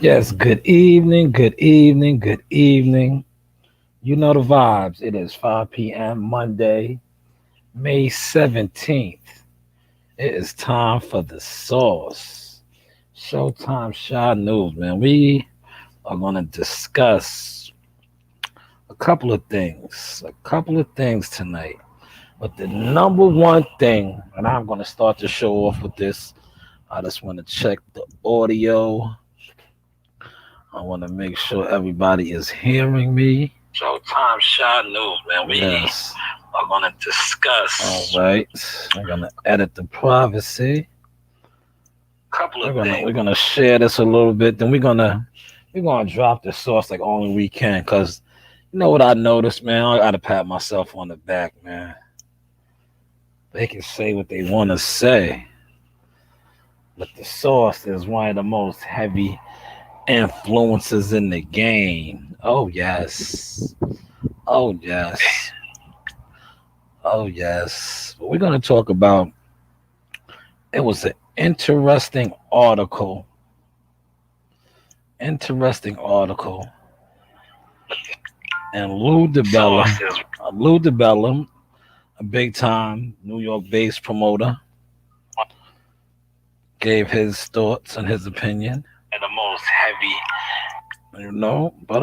Yes, good evening, good evening, good evening. You know the vibes. It is 5 p.m. Monday, May 17th. It is time for the sauce. Showtime Shanewz, man. We are going to discuss a couple of things tonight. But the number one thing, and I'm going to start the show off with this, I just want to check the audio. I want to make sure everybody is hearing me. Showtime Shot News, man. We are gonna discuss. All right, I'm gonna edit the privacy. We're gonna share this a little bit. Then we're gonna drop the sauce like only we can. Cause you know what I noticed, man. I gotta pat myself on the back, man. They can say what they want to say, but the sauce is one of the most heavy influences in the game. Oh yes. Oh yes. Oh yes. We're gonna talk about it was an interesting article, and Lou DeBellum, a big time New York based promoter, gave his thoughts and his opinion. And the most heavy, but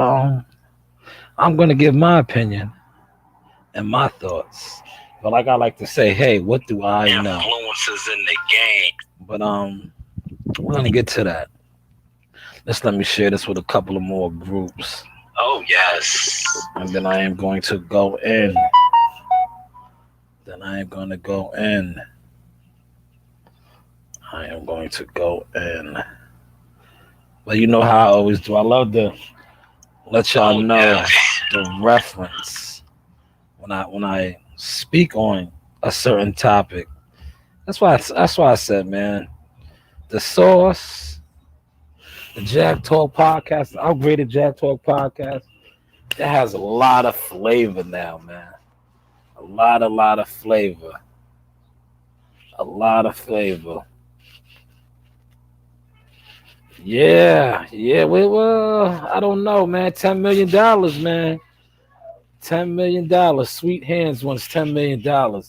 I'm gonna give my opinion and my thoughts. But like I like to say, hey, what do I know? Influences in the game. But we're gonna get to that. Let me share this with a couple of more groups. Oh yes. And then I am going to go in. I am going to go in. But you know how I always do. I love to let y'all know the reference when I speak on a certain topic. That's why I said, man, the sauce, the Jack Talk podcast, the upgraded Jack Talk podcast, it has a lot of flavor now, man. A lot of flavor. A lot of flavor. Yeah. Well, I don't know, man. $10 million, man. $10 million. Sweet Hands wants $10 million. And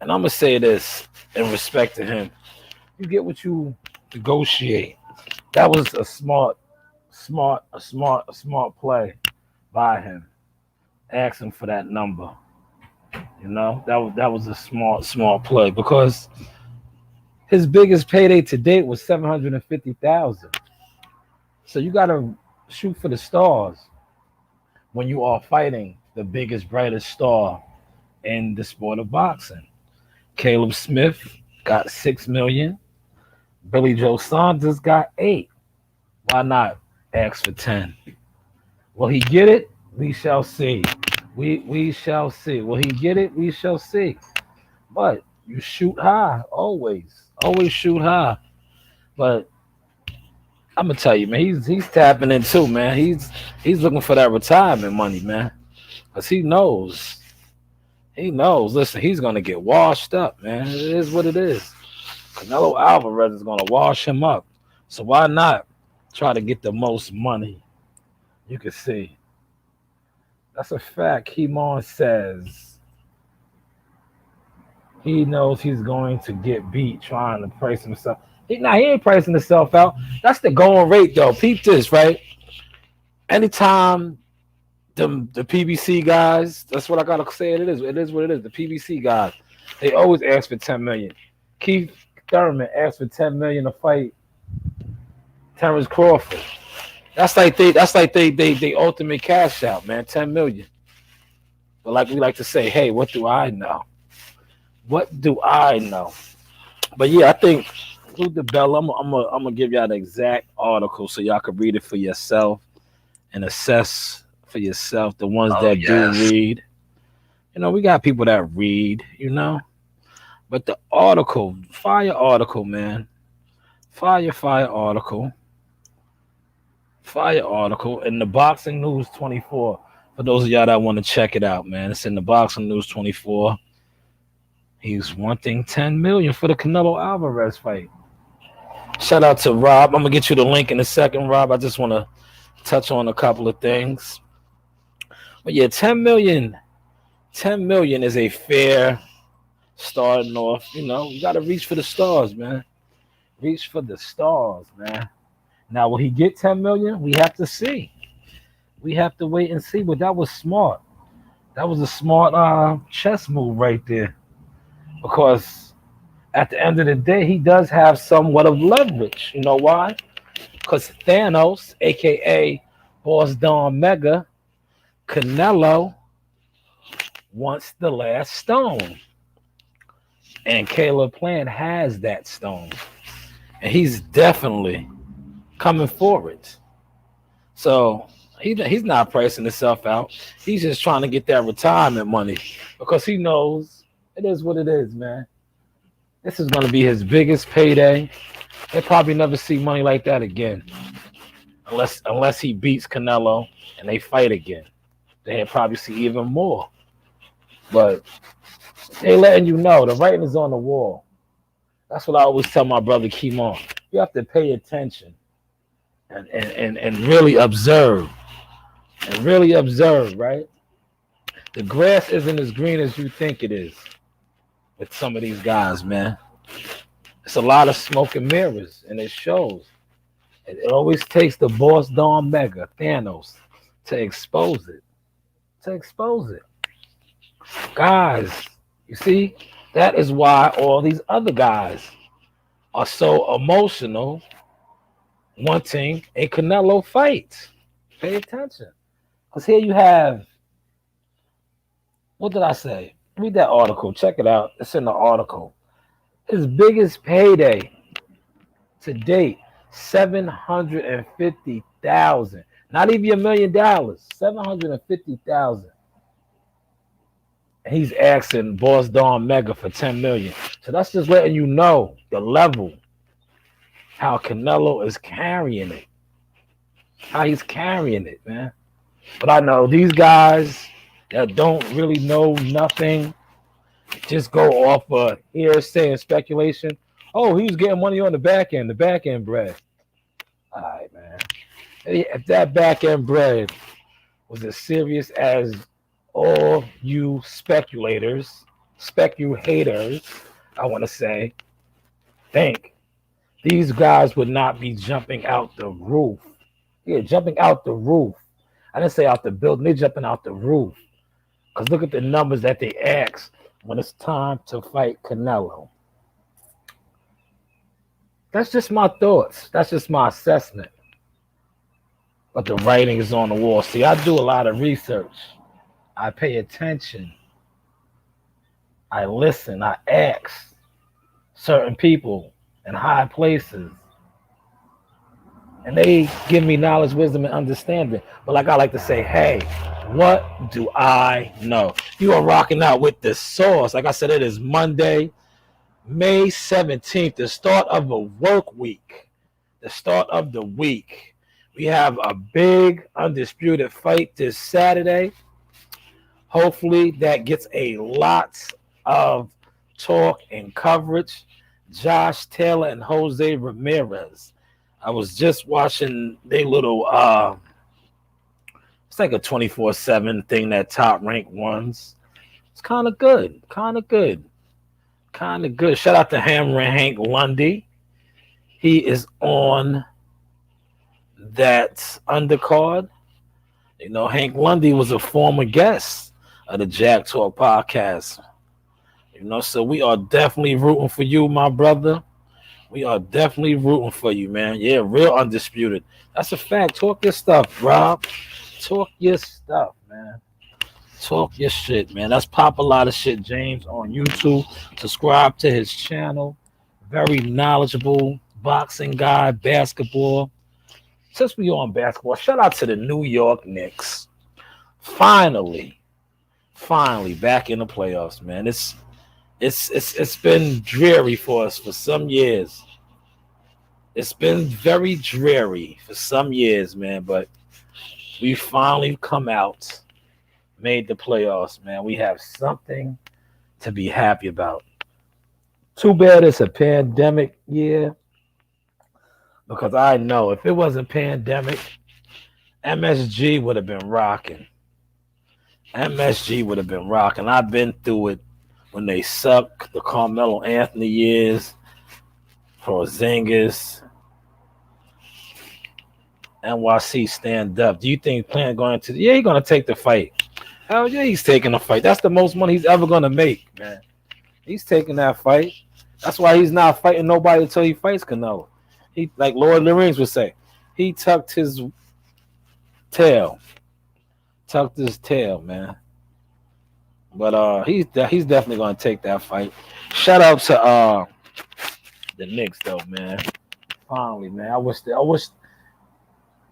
I'm gonna say this in respect to him. You get what you negotiate. That was a smart play by him. Asking for that number. That was a smart play because his biggest payday to date was $750,000. So you gotta shoot for the stars when you are fighting the biggest, brightest star in the sport of boxing. Caleb Smith got 6 million. Billy Joe Saunders got 8. Why not ask for 10? Will he get it? We shall see. We shall see. Will he get it? We shall see. But you shoot high always. Always shoot high. But I'm gonna tell you, man, he's tapping in too, man. He's looking for that retirement money, man. Cause he knows. He knows. Listen, he's gonna get washed up, man. It is what it is. Canelo Alvarez is gonna wash him up. So why not try to get the most money you can see? That's a fact. Kimon says he knows he's going to get beat trying to price himself. He ain't pricing himself out. That's the going rate, though. Peep this, right? Anytime the PBC guys, that's what I gotta say. It is what it is. The PBC guys, they always ask for 10 million. Keith Thurman asked for 10 million to fight Terrence Crawford. That's like they ultimate cash out, man. 10 million. But like we like to say, hey, what do I know? What do I know? But yeah, I think Lou DeBellum, I'm gonna give y'all the exact article so y'all can read it for yourself and assess for yourself the ones that do read. We got people that read, But the article, fire article, man. Fire article. Fire article in the Boxing News 24. For those of y'all that want to check it out, man, it's in the Boxing News 24. He's wanting 10 million for the Canelo Alvarez fight. Shout out to Rob. I'm gonna get you the link in a second, Rob. I just want to touch on a couple of things. But yeah, 10 million. 10 million is a fair starting off. You know, you got to reach for the stars, man. Reach for the stars, man. Now, will he get 10 million? We have to see. We have to wait and see. But that was smart. That was a smart chess move right there. Because at the end of the day, he does have somewhat of leverage. You know why? Because Thanos, aka Boss Don Mega, Canelo, wants the last stone. And Caleb Plant has that stone. And he's definitely coming for it. So he's not pricing himself out. He's just trying to get that retirement money because he knows it is what it is, man. This is going to be his biggest payday. He'll probably never see money like that again. Unless he beats Canelo and they fight again. They'll probably see even more. But they letting you know the writing is on the wall. That's what I always tell my brother Keemon. You have to pay attention and really observe. And really observe, right? The grass isn't as green as you think it is with some of these guys, man. It's a lot of smoke and mirrors, and it shows. It always takes the Boss Don Mega, Thanos, to expose it. Guys, you see, that is why all these other guys are so emotional wanting a Canelo fight. Pay attention. Because here you have, what did I say? Read that article. Check it out. It's in the article. His biggest payday to date, $750,000. Not even $1 million. $750,000. He's asking Boss Don Mega for 10 million. So that's just letting you know the level, how Canelo is carrying it. How he's carrying it, man. But I know these guys that don't really know nothing, just go off of hearsay and speculation. Oh, he was getting money on the back end bread. All right, man. If that back end bread was as serious as all you speculators, I want to say, think these guys would not be jumping out the roof. Yeah, jumping out the roof. I didn't say out the building. They're jumping out the roof. Because look at the numbers that they ask when it's time to fight Canelo. That's just my thoughts. That's just my assessment. But the writing is on the wall. See, I do a lot of research. I pay attention. I listen. I ask certain people in high places. And they give me knowledge, wisdom, and understanding. But like I like to say, hey, what do I know? You are rocking out with the sauce. Like I said, it is Monday, May 17th, the start of a work week. The start of the week. We have a big undisputed fight this Saturday. Hopefully that gets a lot of talk and coverage. Josh Taylor and Jose Ramirez. I was just watching their little, it's like a 24/7 thing that Top Rank runs. It's kind of good. Shout out to Hammer and Hank Lundy. He is on that undercard. You know, Hank Lundy was a former guest of the Jack Talk podcast. You know, so we are definitely rooting for you, my brother. We are definitely rooting for you, man. Yeah, real undisputed. That's a fact. Talk your stuff, Rob. Talk your stuff, man. Talk your shit, man. That's Pop a Lot of Shit James on YouTube. Subscribe to his channel. Very knowledgeable boxing guy, basketball. Since we on basketball, shout out to the New York Knicks. Finally back in the playoffs, man. It's been dreary for us for some years. It's been very dreary for some years, man, but we finally come out, made the playoffs, man. We have something to be happy about. Too bad it's a pandemic year, because I know if it wasn't pandemic, MSG would have been rocking. MSG would have been rocking. I've been through it when they suck. The Carmelo Anthony years, Porzingis, NYC stand up. Do you think Plant going to? Yeah, he's gonna take the fight. Hell yeah, he's taking the fight. That's the most money he's ever gonna make, man. He's taking that fight. That's why he's not fighting nobody until he fights Canelo. He, like Lord of the Rings would say, he tucked his tail. Tucked his tail, man. But he's definitely gonna take that fight. Shout out to the Knicks though, man. Finally, man. I wish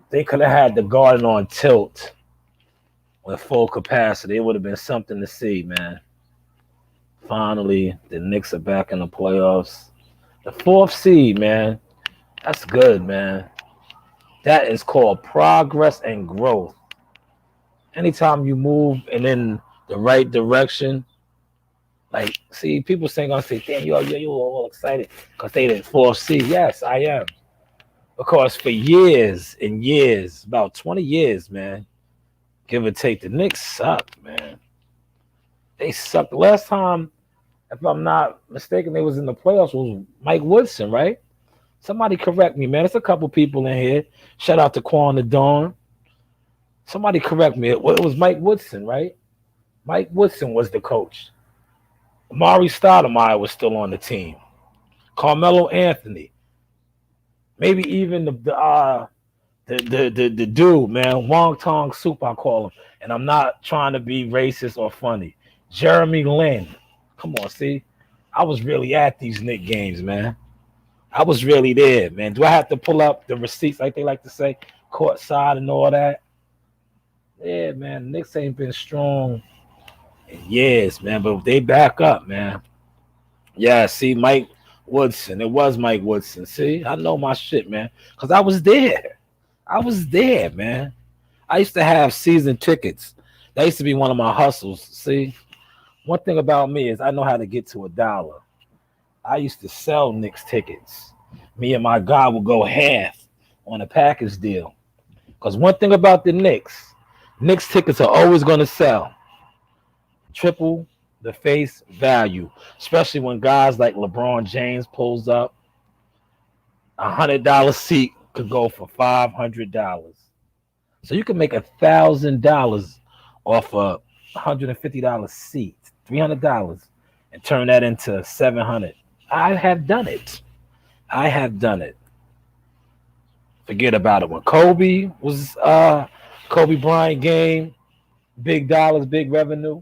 they could have had the Garden on tilt with full capacity. It would have been something to see, man. Finally, the Knicks are back in the playoffs. The 4th seed, man. That's good, man. That is called progress and growth. Anytime you move and in the right direction, like, see, people saying, gonna say, damn, you all excited because they did 4th seed. Yes, I am. Because for years and years, about 20 years, man, give or take, the Knicks suck, man. They sucked. The last time, if I'm not mistaken, they was in the playoffs was Mike Woodson, right? Somebody correct me, man. There's a couple people in here. Shout out to Quan the Dawn. Somebody correct me. It was Mike Woodson, right? Mike Woodson was the coach. Amari Stoudemire was still on the team. Carmelo Anthony. Maybe even the dude, man, Wong Tong Soup, I call him. And I'm not trying to be racist or funny. Jeremy Lin. Come on, see? I was really at these Knicks games, man. I was really there, man. Do I have to pull up the receipts like they like to say, courtside and all that? Yeah, man. Knicks ain't been strong in years, man. But they back up, man. Yeah, see, Mike Woodson. It was Mike Woodson. See, I know my shit, man. Because I was there. I was there, man. I used to have season tickets. That used to be one of my hustles. See, one thing about me is I know how to get to $1. I used to sell Knicks tickets. Me and my guy would go half on a package deal. Because one thing about the Knicks tickets are always going to sell. Triple the face value, especially when guys like LeBron James pulls up. $100 seat could go for $500. So you can make $1,000 off a $150 seat, $300, and turn that into $700. I have done it. I have done it. Forget about it. When Kobe was Kobe Bryant game, big dollars, big revenue.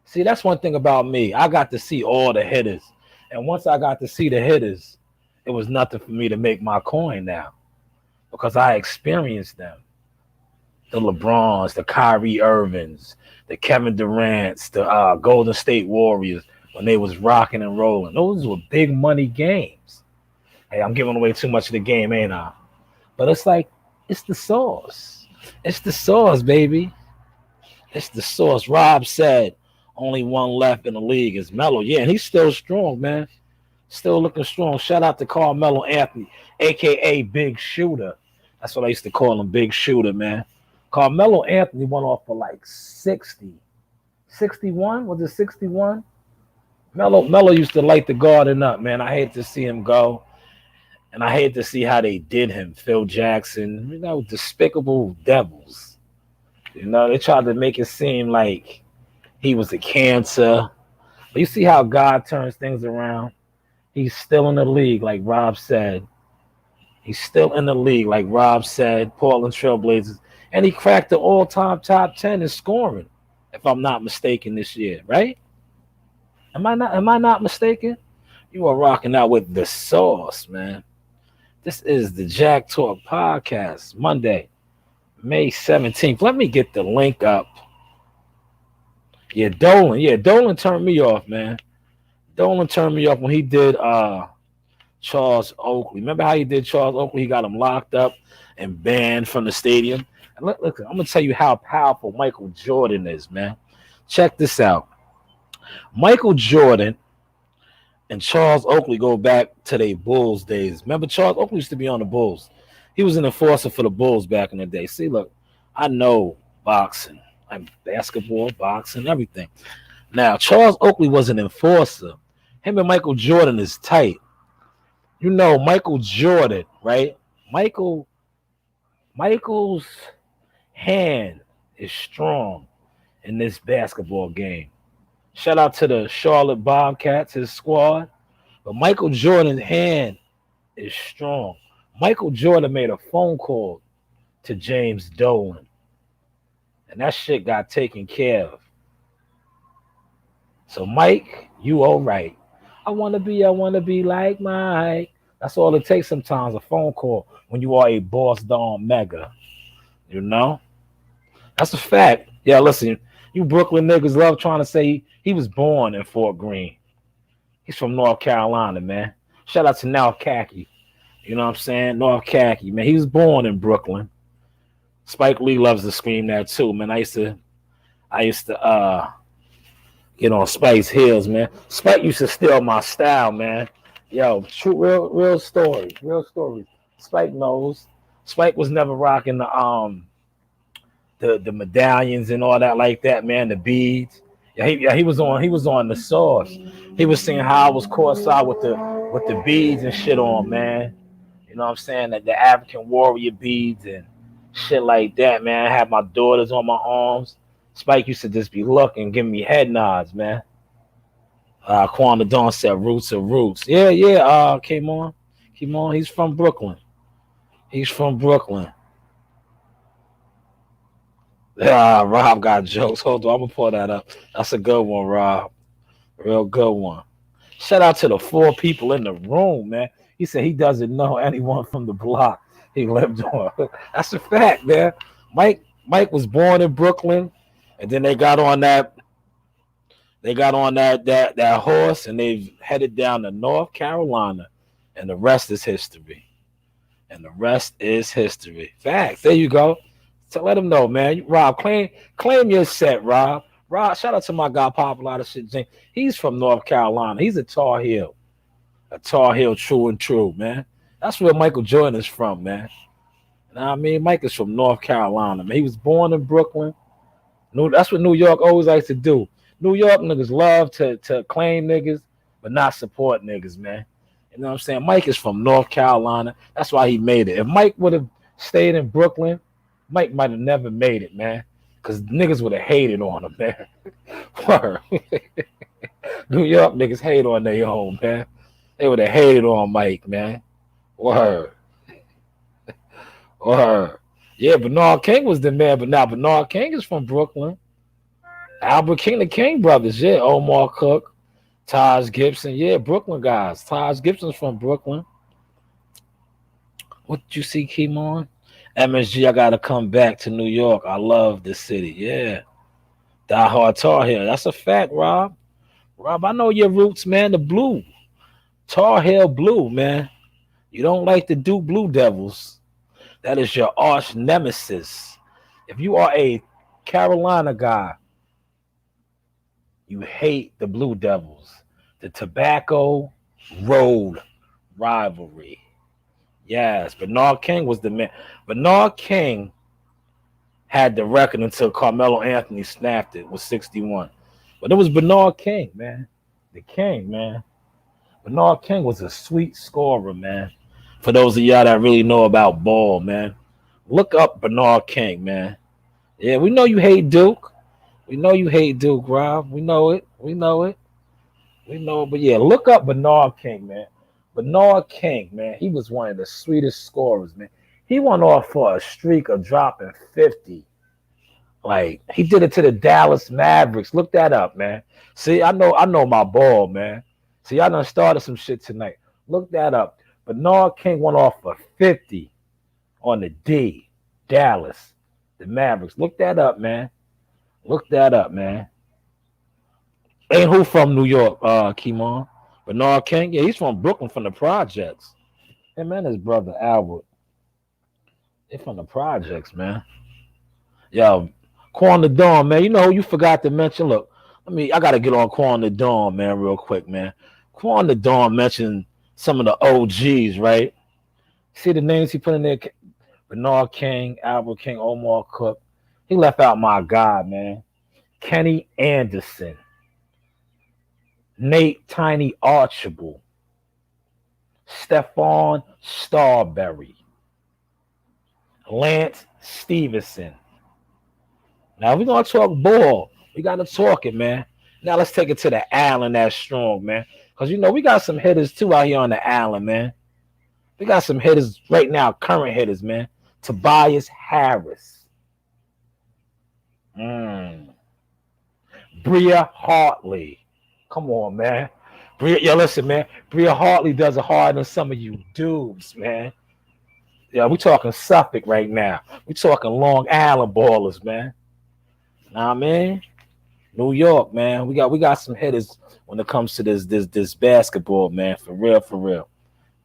See, that's one thing about me. I got to see all the hitters. And once I got to see the hitters, it was nothing for me to make my coin now because I experienced them. The LeBrons, the Kyrie Irvings, the Kevin Durant's, the Golden State Warriors, when they was rocking and rolling. Those were big money games. Hey, I'm giving away too much of the game, ain't I? But it's like, it's the sauce. It's the sauce, baby. It's the sauce. Rob said only one left in the league is Melo. Yeah, and he's still strong, man. Still looking strong. Shout out to Carmelo Anthony, a.k.a. Big Shooter. That's what I used to call him, Big Shooter, man. Carmelo Anthony went off for like 60. 61? Was it 61? Melo used to light the garden up, man. I hate to see him go. And I hate to see how they did him. Phil Jackson, despicable devils. They tried to make it seem like he was a cancer. But you see how God turns things around? He's still in the league, like Rob said. He's still in the league, like Rob said, Portland Trailblazers. And he cracked the all-time top 10 in scoring, if I'm not mistaken, this year, right? Am I not mistaken? You are rocking out with the sauce, man. This is the Jack Talk Podcast, Monday, May 17th. Let me get the link up. Yeah, Dolan turned me off, man. Dolan turned me off when he did Charles Oakley. Remember how he did Charles Oakley? He got him locked up and banned from the stadium. And look, I'm going to tell you how powerful Michael Jordan is, man. Check this out. Michael Jordan and Charles Oakley go back to their Bulls days. Remember, Charles Oakley used to be on the Bulls. He was an enforcer for the Bulls back in the day. See, look, I know boxing, I'm basketball, boxing, everything. Now, Charles Oakley was an enforcer. Him and Michael Jordan is tight. You know, Michael Jordan, right? Michael's hand is strong in this basketball game. Shout out to the Charlotte Bobcats, his squad. But Michael Jordan's hand is strong. Michael Jordan made a phone call to James Dolan, and that shit got taken care of. So, Mike, you all right. I want to be like Mike. That's all it takes sometimes, a phone call when you are a boss down mega. You know? That's a fact. Yeah, listen, you Brooklyn niggas love trying to say he was born in Fort Greene. He's from North Carolina, man. Shout out to North Khaki. You know what I'm saying? North Khaki, man. He was born in Brooklyn. Spike Lee loves to scream that too, man. I used to get on Spike's heels, man. Spike used to steal my style, man. Yo, true, real story, real story. Spike knows. Spike was never rocking the medallions and all that like that, man. The beads. Yeah, he was on the sauce. He was seeing how I was courtside with the beads and shit on, man. You know what I'm saying? That the African warrior beads and shit like that, man. I had my daughters on my arms. Spike used to just be looking, giving me head nods, man. Quanda Dawn said roots of roots. Yeah. Came on. He's from Brooklyn. Rob got jokes. Hold on, I'm gonna pull that up. That's a good one, Rob. Real good one. Shout out to the 4 people in the room, man. He said he doesn't know anyone from the block he lived on. That's a fact, man. Mike was born in Brooklyn, and then they got on that horse, and they've headed down to North Carolina, and the rest is history. Facts. There you go. So let him know, man. Rob, claim your set, Rob. Rob, shout out to my guy, Popular shit, James. He's from North Carolina. He's a Tar Heel. True and true, man. That's where Michael Jordan is from, man. You know what I mean? Mike is from North Carolina, man. He was born in Brooklyn. That's what New York always likes to do. New York niggas love to claim niggas, but not support niggas, man. You know what I'm saying? Mike is from North Carolina. That's why he made it. If Mike would have stayed in Brooklyn, Mike might have never made it, man. Because niggas would have hated on him, man. New York niggas hate on their own, man. They would have hated on Mike, man. Word. Yeah, Bernard King was the man, but now Bernard King is from Brooklyn. Albert King, the King brothers, yeah. Omar Cook, Taj Gibson, yeah, Brooklyn guys. Taj Gibson's from Brooklyn. What did you see, Keemon? MSG, I gotta come back to New York. I love the city. Yeah. Die Hard Tar Heel. That's a fact, Rob. Rob, I know your roots, man. The blue. Tar Heel blue, man. You don't like the Duke Blue Devils. That is your arch nemesis. If you are a Carolina guy, you hate the Blue Devils. The Tobacco Road rivalry. Yes, Bernard King was the man. Bernard King had the record until Carmelo Anthony snapped it with 61. But it was Bernard King, man. The King, man. Bernard King was a sweet scorer, man. For those of y'all that really know about ball, man. Look up Bernard King, man. Yeah, we know you hate Duke. We know you hate Duke, Rob. We know it. But yeah, look up Bernard King, man. Bernard King, man, he was one of the sweetest scorers, man. He went off for a streak of dropping 50. Like, he did it to the Dallas Mavericks. Look that up, man. See, I know my ball, man. See, I done started some shit tonight. Look that up. Bernard King went off for 50 on the D, Dallas, the Mavericks. Look that up, man. Ain't who from New York, Keemon? Bernard King? Yeah, he's from Brooklyn, from the projects. Him and his brother, Albert. They from the projects, man. Yo, Quan the Dawn, man. You know, you forgot to mention, look, I got to get on Quan the Dawn, man, real quick, man. Quan the Dawn mentioned some of the OGs, right? See the names he put in there: Bernard King, Albert King, Omar Cook. He left out my guy, man. Kenny Anderson, Nate Tiny Archibald, Stephon Starberry, Lance Stevenson. Now we're gonna talk ball. We gotta talk it, man. Now let's take it to the island that's strong, man. Cause we got some hitters too out here on the island, man. We got some hitters right now, current hitters, man. Tobias Harris. Bria Hartley. Come on, man. Listen, man. Bria Hartley does it harder than some of you dudes, man. Yeah, we talking Suffolk right now. We talking Long Island ballers, man. Nah, man. New York, man. We got some hitters when it comes to this basketball, man. For real.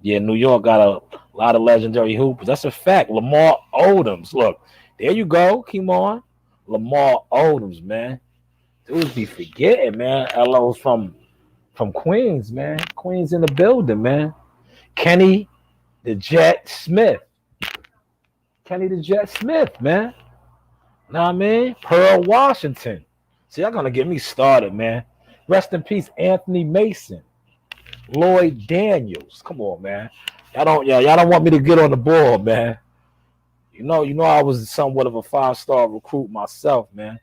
Yeah, New York got a lot of legendary hoopers. That's a fact. Lamar Odoms. Look, there you go. Keep on. Lamar Odoms, man. Dudes be forgetting, man. LO's from Queens, man. Queens in the building, man. Kenny the Jet Smith. Man. Know what I mean? Pearl Washington. See, y'all gonna get me started, man. Rest in peace, Anthony Mason. Lloyd Daniels. Come on, man. Y'all don't want me to get on the ball, man. You know I was somewhat of a 5-star recruit myself, man.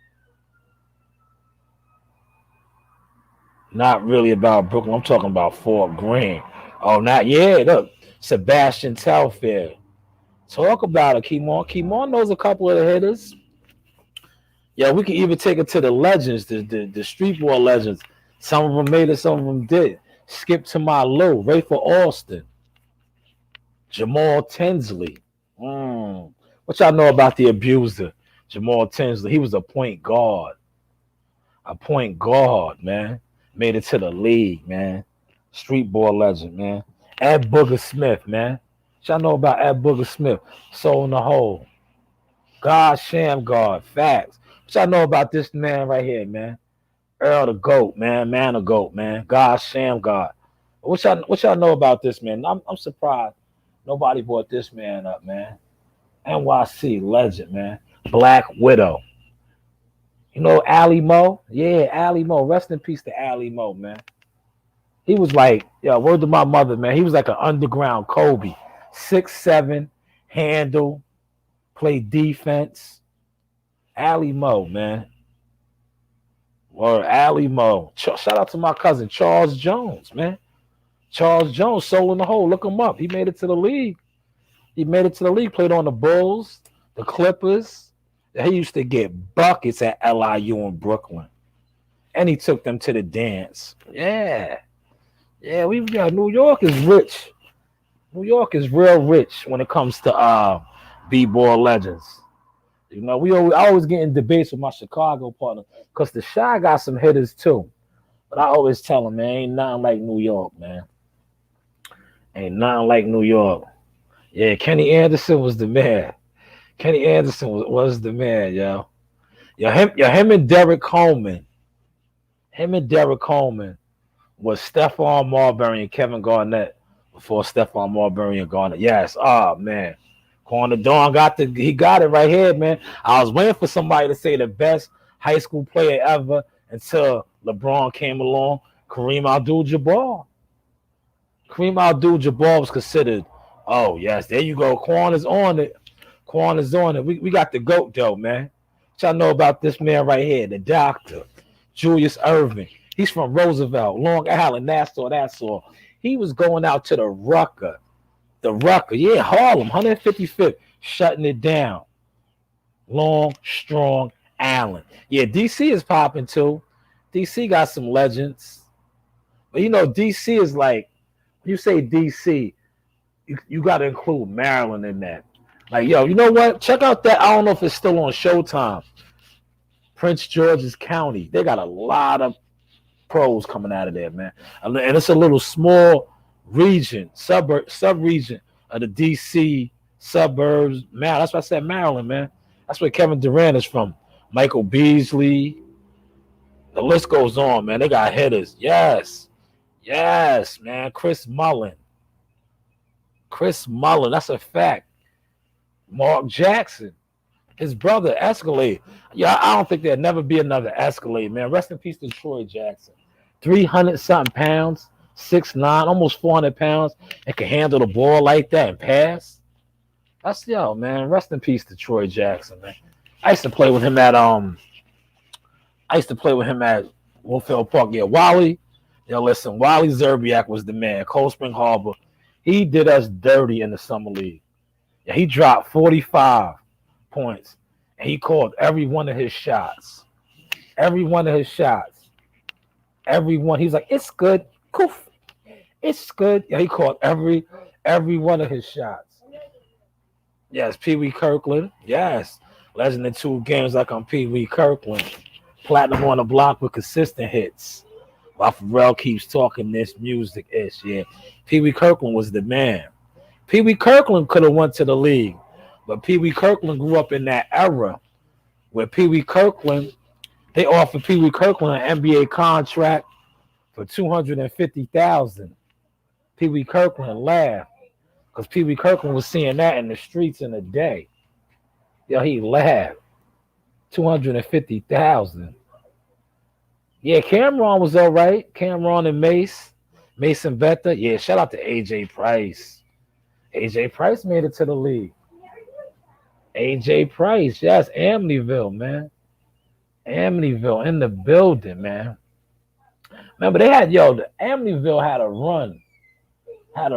Not really about Brooklyn. I'm talking about Fort Greene. Oh, not yet. Look, Sebastian Telfair. Talk about it, Keemon. Keemon knows a couple of the hitters. Yeah, we can even take it to the legends, the street ball legends. Some of them made it, some of them did. Skip to my low, Rayford Alston, Jamal Tinsley. What y'all know about the abuser, Jamal Tinsley? He was a point guard. Man. Made it to the league, man. Street ball legend, man. Ed Booger Smith, man. What y'all know about Ed Booger Smith? Soul in the hole. God Shamgard, facts. What y'all know about this man right here, man? Earl the GOAT, man. Man the GOAT, man. God Shamgard. What y'all know about this man? I'm surprised nobody brought this man up, man. NYC legend, man. Black Widow. You know Ali Mo? Yeah, Ali Mo. Rest in peace to Ali Mo, man. He was like, word to my mother, man. He was like an underground Kobe. 6'7", handle, played defense. Ali Mo, man. Word, Ali Mo. Shout out to my cousin, Charles Jones, man. Charles Jones, soul in the hole. Look him up. He made it to the league. Played on the Bulls, the Clippers. He used to get buckets at LIU in Brooklyn. And he took them to the dance. Yeah, we've got New York is rich. New York is real rich when it comes to b-ball legends. I always get in debates with my Chicago partner because the Chi got some hitters too. But I always tell them, man, ain't nothing like New York, man. Ain't nothing like New York. Yeah, Kenny Anderson was the man. Kenny Anderson was the man, yo. Him and Derek Coleman. Was Stephon Marbury and Kevin Garnett before Stephon Marbury and Garnett. Yes. Oh, man. Corner Dawn he got it right here, man. I was waiting for somebody to say the best high school player ever until LeBron came along. Kareem Abdul-Jabbar. Was considered, oh, yes, there you go. Quan is on it. We got the GOAT, though, man. What y'all know about this man right here, the doctor, Julius Irving. He's from Roosevelt, Long Island, Nassau. He was going out to the Rucker. Harlem, 155th, shutting it down. Long, strong Island. Yeah, DC is popping too. DC got some legends. But DC is like, you say DC, you got to include Maryland in that. Like, yo, you know what? Check out that. I don't know if it's still on Showtime. Prince George's County. They got a lot of pros coming out of there, man. And it's a little small region, sub-region of the DC suburbs. Man, that's why I said Maryland, man. That's where Kevin Durant is from. Michael Beasley. The list goes on, man. They got hitters. Yes. Yes, man. Chris Mullen. Chris Mullen. That's a fact. Mark Jackson. His brother Escalade. Yeah, I don't think there'll never be another Escalade, man. Rest in peace to Troy Jackson. 300 something pounds, 6'9", almost 400 pounds, and can handle the ball like that and pass. That's yo, man. Rest in peace to Troy Jackson, man. I used to play with him at Woodfield Park. Yeah, Wally. Yo, listen, Wally Zerbiak was the man. Cold Spring Harbor. He did us dirty in the summer league. Yeah, he dropped 45 points, and he called every one of his shots. Every one of his shots. Every one. He's like, it's good. Coof. It's good. Yeah, he called every one of his shots. Yes, Pee Wee Kirkland. Yes. Legend in 2 games like I'm Pee Wee Kirkland. Platinum on the block with consistent hits. While Pharrell keeps talking this music ish. Yeah. Pee Wee Kirkland was the man. Pee Wee Kirkland could have went to the league. But Pee Wee Kirkland grew up in that era where they offered Pee Wee Kirkland an NBA contract for $250,000. Pee Wee Kirkland laughed because Pee Wee Kirkland was seeing that in the streets in a day. Yo, he laughed. $250,000. Yeah, Cameron was all right. Cameron and Mason Vetta. Yeah, shout out to AJ Price. AJ Price made it to the league. AJ Price, yes, Amityville, man. Amityville in the building, man. Remember, the Amityville had a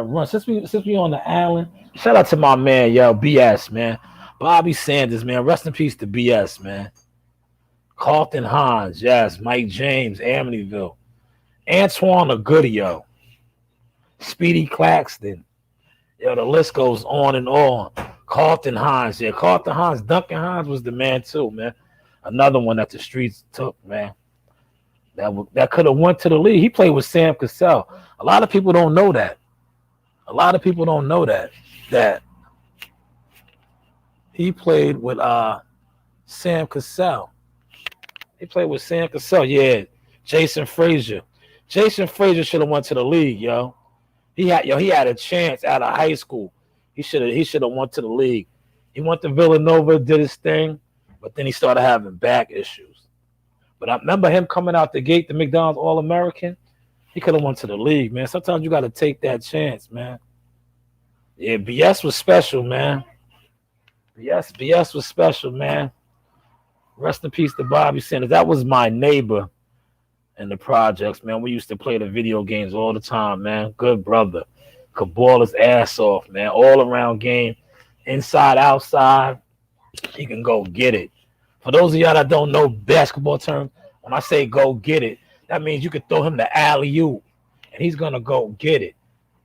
run. Since we on the island, shout out to my man, yo, BS, man. Bobby Sanders, man. Rest in peace to BS, man. Carlton Hines, yes. Mike James, Amityville. Antoine Agudio. Speedy Claxton. Yo, the list goes on and on. Carlton Hines, yeah. Carlton Hines, Duncan Hines was the man too, man. Another one that the streets took, man. That could have went to the league. He played with Sam Cassell. A lot of people don't know that. That he played with Sam Cassell. Yeah. Jason Frazier. Jason Frazier should have went to the league, yo. He had a chance out of high school. He should have went to the league. He went to Villanova, did his thing, but then he started having back issues. But I remember him coming out the gate, the McDonald's All-American. He could have went to the league, man. Sometimes you got to take that chance, man. Yeah, BS was special, man. BS was special, man. Rest in peace to Bobby Sanders. That was my neighbor in the projects, man. We used to play the video games all the time, man. Good brother. Could ball his ass off, man. All around game. Inside, outside. He can go get it. For those of y'all that don't know basketball terms, when I say go get it, that means you could throw him the alley-oop, and he's going to go get it.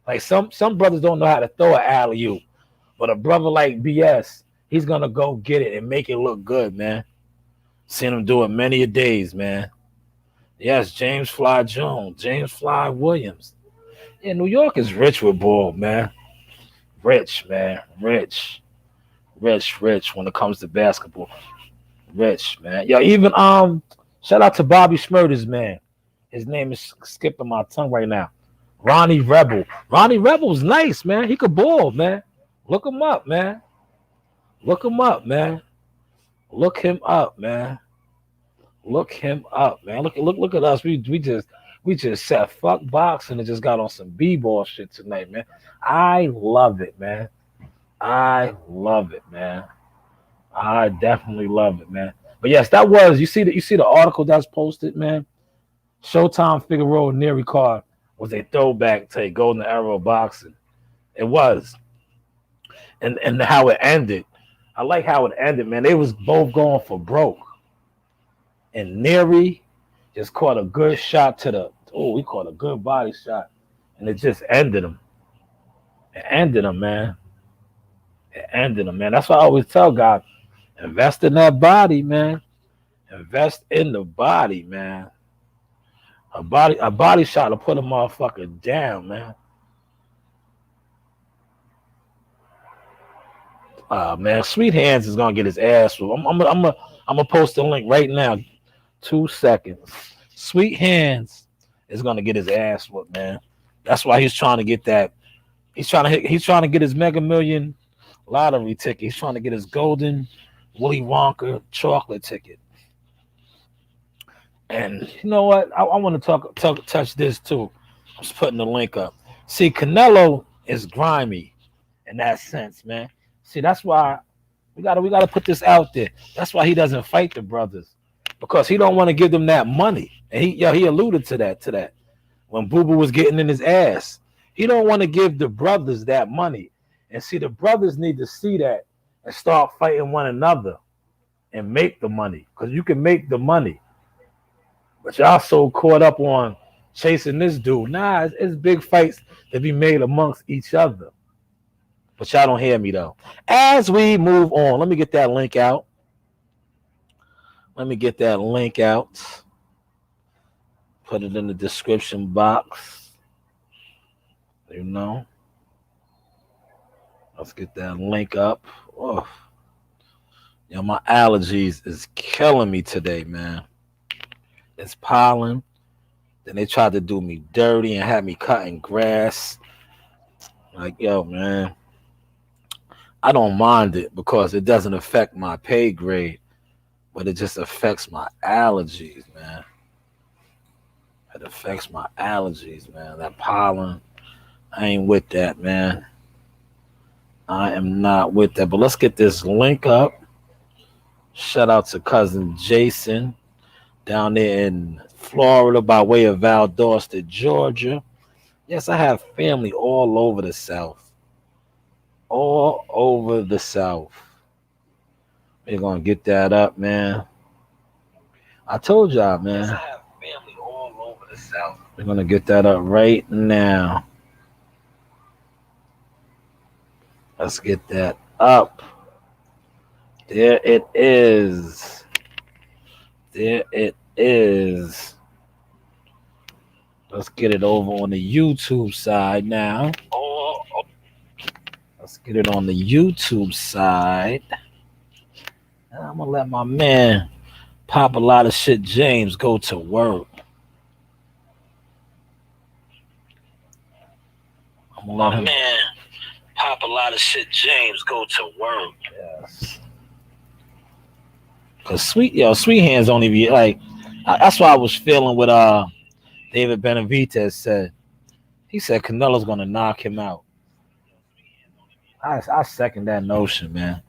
Like some brothers don't know how to throw an alley-oop, but a brother like BS, he's going to go get it and make it look good, man. Seen him do it many a days, man. Yes, James Fly Jones, James Fly Williams. Yeah, New York is rich with ball, man. Rich, man. Rich when it comes to basketball. Rich, man. Yo, even shout out to Bobby Schmurder's man. His name is skipping my tongue right now. Ronnie Rebel. Ronnie Rebel's nice, man. He could ball, man. Look him up, man. Look him up, man. Look him up, man. Look at us. We just said fuck boxing and just got on some b-ball shit tonight, man. I love it, man. I definitely love it, man. But yes, that was you see the article that's posted, man. Showtime Figueroa Neri card was a throwback to a golden era of boxing. It was. And how it ended. I like how it ended, man. They was both going for broke. And Neri just caught a good shot he caught a good body shot. And it just ended him. It ended him, man. That's why I always tell guys, invest in that body, man. Invest in the body, man. A body shot to put a motherfucker down, man. Man, Sweet Hands is gonna get his ass whooped. I'm gonna post the link right now. 2 seconds. Sweet Hands is gonna get his ass whooped, man. That's why he's trying to get that. He's trying to get his Mega Million lottery ticket. He's trying to get his golden Willy Wonka chocolate ticket. And you know what? I want to touch this too. I'm just putting the link up. See, Canelo is grimy in that sense, man. See, that's why we gotta put this out there. That's why he doesn't fight the brothers, because he don't want to give them that money. And he alluded to that when Boo Boo was getting in his ass. He don't want to give the brothers that money. And see, the brothers need to see that and start fighting one another and make the money, because you can make the money. But y'all so caught up on chasing this dude. Nah, it's big fights to be made amongst each other. But y'all don't hear me though. As we move on, let me get that link out. Put it in the description box. You know. Let's get that link up. Oh. Yo, my allergies is killing me today, man. It's pollen. Then they tried to do me dirty and had me cutting grass. Like, yo, man, I don't mind it because it doesn't affect my pay grade, but it just affects my allergies, man. It affects my allergies, man. That pollen, I ain't with that, man. I am not with that. But let's get this link up. Shout out to cousin Jason down there in Florida by way of Valdosta, Georgia. Yes, I have family all over the South. All over the South. We're going to get that up, man. I told y'all, man. Yes, I have family all over the South. We're going to get that up right now. Let's get that up. There it is. There it is. Let's get it over on the YouTube side now. Let's get it on the YouTube side. And I'm going to let my man Pop a lot of shit James go to work. I'm going to let my man Pop a lot of shit James go to work. Yes. Cause Sweet Hands only be like, that's why I was feeling what David Benavidez said. He said Canelo's gonna knock him out. I second that notion, man.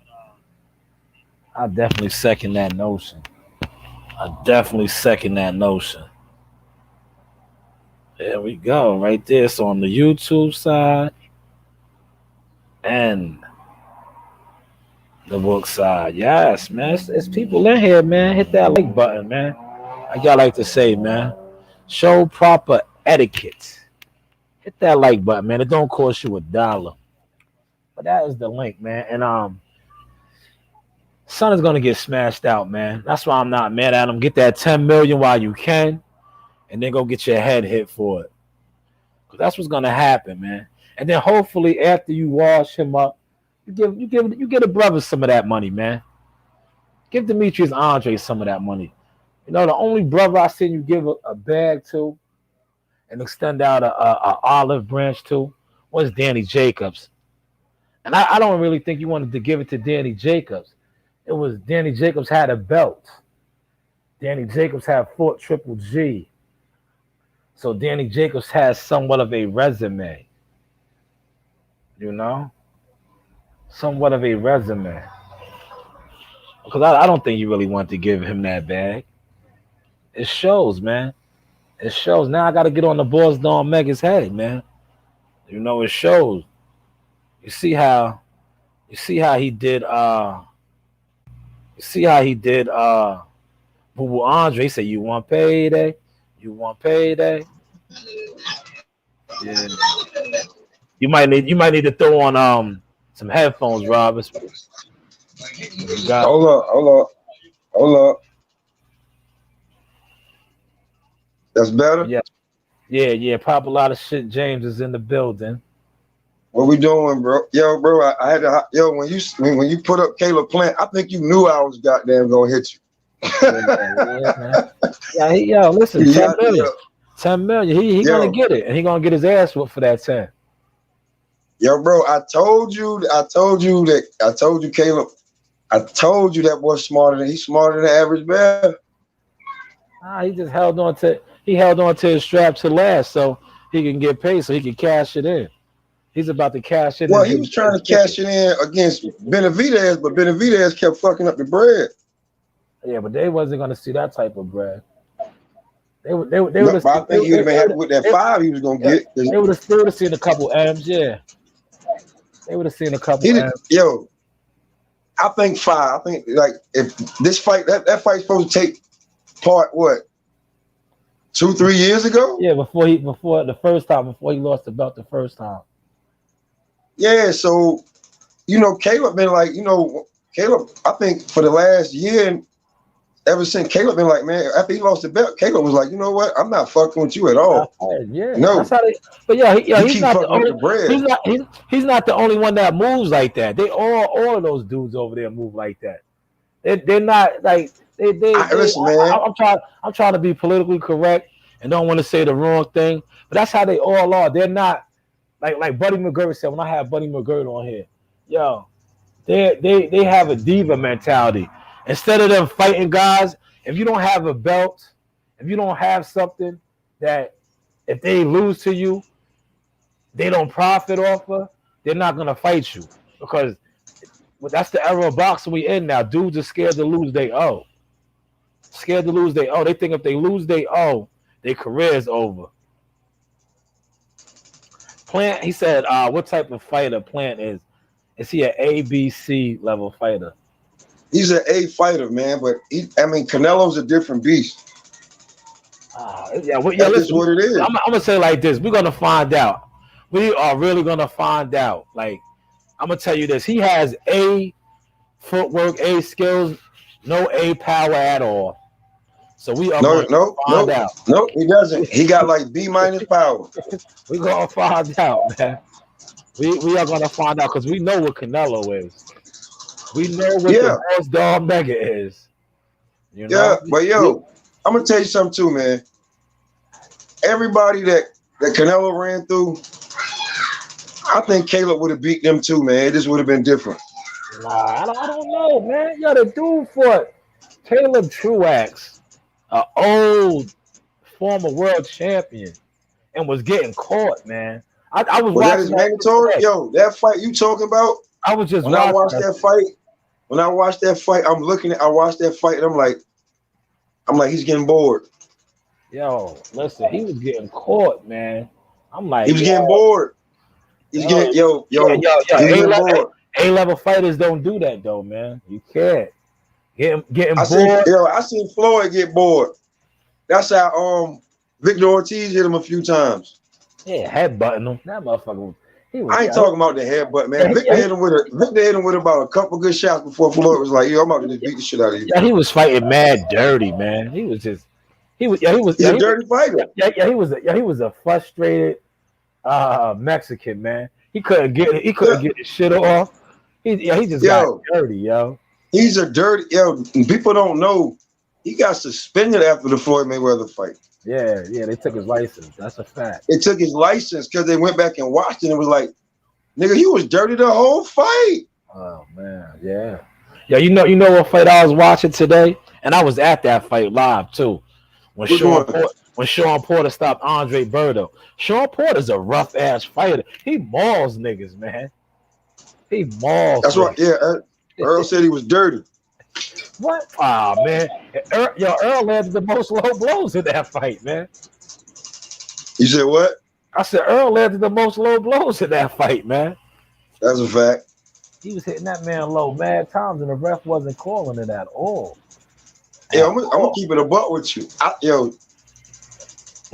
I definitely second that notion. There we go, right there. So on the YouTube side and the book side. Yes, man. It's people in here, man. Hit that like button, man. Like y'all like to say, man. Show proper etiquette. Hit that like button, man. It don't cost you $1. But that is the link, man. And son is gonna get smashed out, man. That's why I'm not mad at him. Get that 10 million while you can, and then go get your head hit for it. Cause that's what's gonna happen, man. And then hopefully after you wash him up, you give a brother some of that money, man. Give Demetrius Andre some of that money. You know, the only brother I seen you give a bag to and extend out a olive branch to was Danny Jacobs. And I don't really think you wanted to give it to Danny Jacobs. It was Danny Jacobs had a belt. Danny Jacobs had fought Triple G. So Danny Jacobs has somewhat of a resume. You know? Somewhat of a resume. Because I don't think you really want to give him that bag. It shows, man. It shows. Now I got to get on the Boss Don Mega's head, man. You know, it shows. You see how he did Boo Boo Andre said, you want payday? You want payday? Yeah. You might need to throw on some headphones, Rob. Hold up. That's better? Yeah. Pop a lot of shit. James is in the building. What we doing, bro? Bro, I had to. When you put up Caleb Plant, I think you knew I was goddamn gonna hit you. Yeah, man. Listen, $10 million. He gonna get it, and he gonna get his ass whooped for that 10. Yo, bro, I told you, Caleb. I told you that boy's he's smarter than the average bear. He just held on to his strap to last, so he can get paid, so he can cash it in. He's about to cash it in. Well, he was trying to cash it in against Benavidez, but Benavidez kept fucking up the bread. Yeah, but they wasn't gonna see that type of bread. They would. I think he would have been happy with that 5 he was gonna get. They would have still seen a couple M's. Yeah, they would have seen a couple M's. Yo, I think 5. I think like if this fight that fight's supposed to take part what 2-3 years ago. Yeah, before he lost the belt the first time. Yeah, so Caleb been like Caleb. I think for the last year. Ever since Caleb been like, man, after he lost the belt, Caleb was like, you know what? I'm not fucking with you at all. Yeah, no. That's how he's not the only. He's not the only one that moves like that. They all of those dudes over there move like that. They're not like listen, man. I'm trying to be politically correct and don't want to say the wrong thing, but that's how they all are. They're not like Buddy McGirt said when I had Buddy McGirt on here. Yo, they have a diva mentality. Instead of them fighting guys, if you don't have a belt, if you don't have something that if they lose to you, they don't profit off of, they're not going to fight you. Because that's the era of boxing we in now. Dudes are scared to lose, they owe. Scared to lose, they owe. They think if they lose, they owe. Their career's over. Plant, he said, what type of fighter Plant is? Is he an A, B, C level fighter? He's an A fighter, man, but Canelo's a different beast. Listen, what it is. I'm gonna say like this: we're gonna find out. We are really gonna find out. Like, I'm gonna tell you this: he has A footwork, A skills, no A power at all. So we are gonna find out. No, he doesn't. He got like B- power. We're gonna find out, man. We are gonna find out because we know what Canelo is. We know what the boss dog Mega is. Yeah, but I'm gonna tell you something too, man. Everybody that Canelo ran through, I think Caleb would have beat them too, man. It just would have been different. Nah, I don't know, man. Yo, the dude fought Caleb Truax, an old former world champion, and was getting caught, man. I was watching that is mandatory. Yo, that fight you talking about? I was just when I watched that fight. When I watched that fight, I watched that fight and I'm like, he's getting bored. Yo, listen, he was getting caught, man. I'm like, he was getting bored. He's getting A-level fighters don't do that though, man. You can't getting bored. I seen Floyd get bored. That's how Victor Ortiz hit him a few times. Yeah, headbutting him. That motherfucker. I ain't talking about the headbutt, man. Victor hit him with about a couple good shots before Floyd was like, "Yo, I'm about to just beat the shit out of you." Yeah, he was fighting mad dirty, man. He's a dirty fighter. He was a frustrated Mexican, man. He couldn't get his shit off. He just got dirty, yo. He's a dirty, people don't know he got suspended after the Floyd Mayweather fight. Yeah, they took his license. That's a fact. They took his license because they went back and watched it and was like, nigga, he was dirty the whole fight. Oh man, yeah. Yeah, you know what fight I was watching today? And I was at that fight live too. When Sean Porter stopped Andre Berto. Sean Porter's a rough ass fighter. He mauls niggas, man. He mauls. That's right. Yeah, Earl said he was dirty. What? Oh man, Earl landed the most low blows in that fight, man. You said what? I said Earl landed the most low blows in that fight, man. That's a fact. He was hitting that man low mad times, and the ref wasn't calling it at all. Yeah, I'm gonna keep it a buck with you.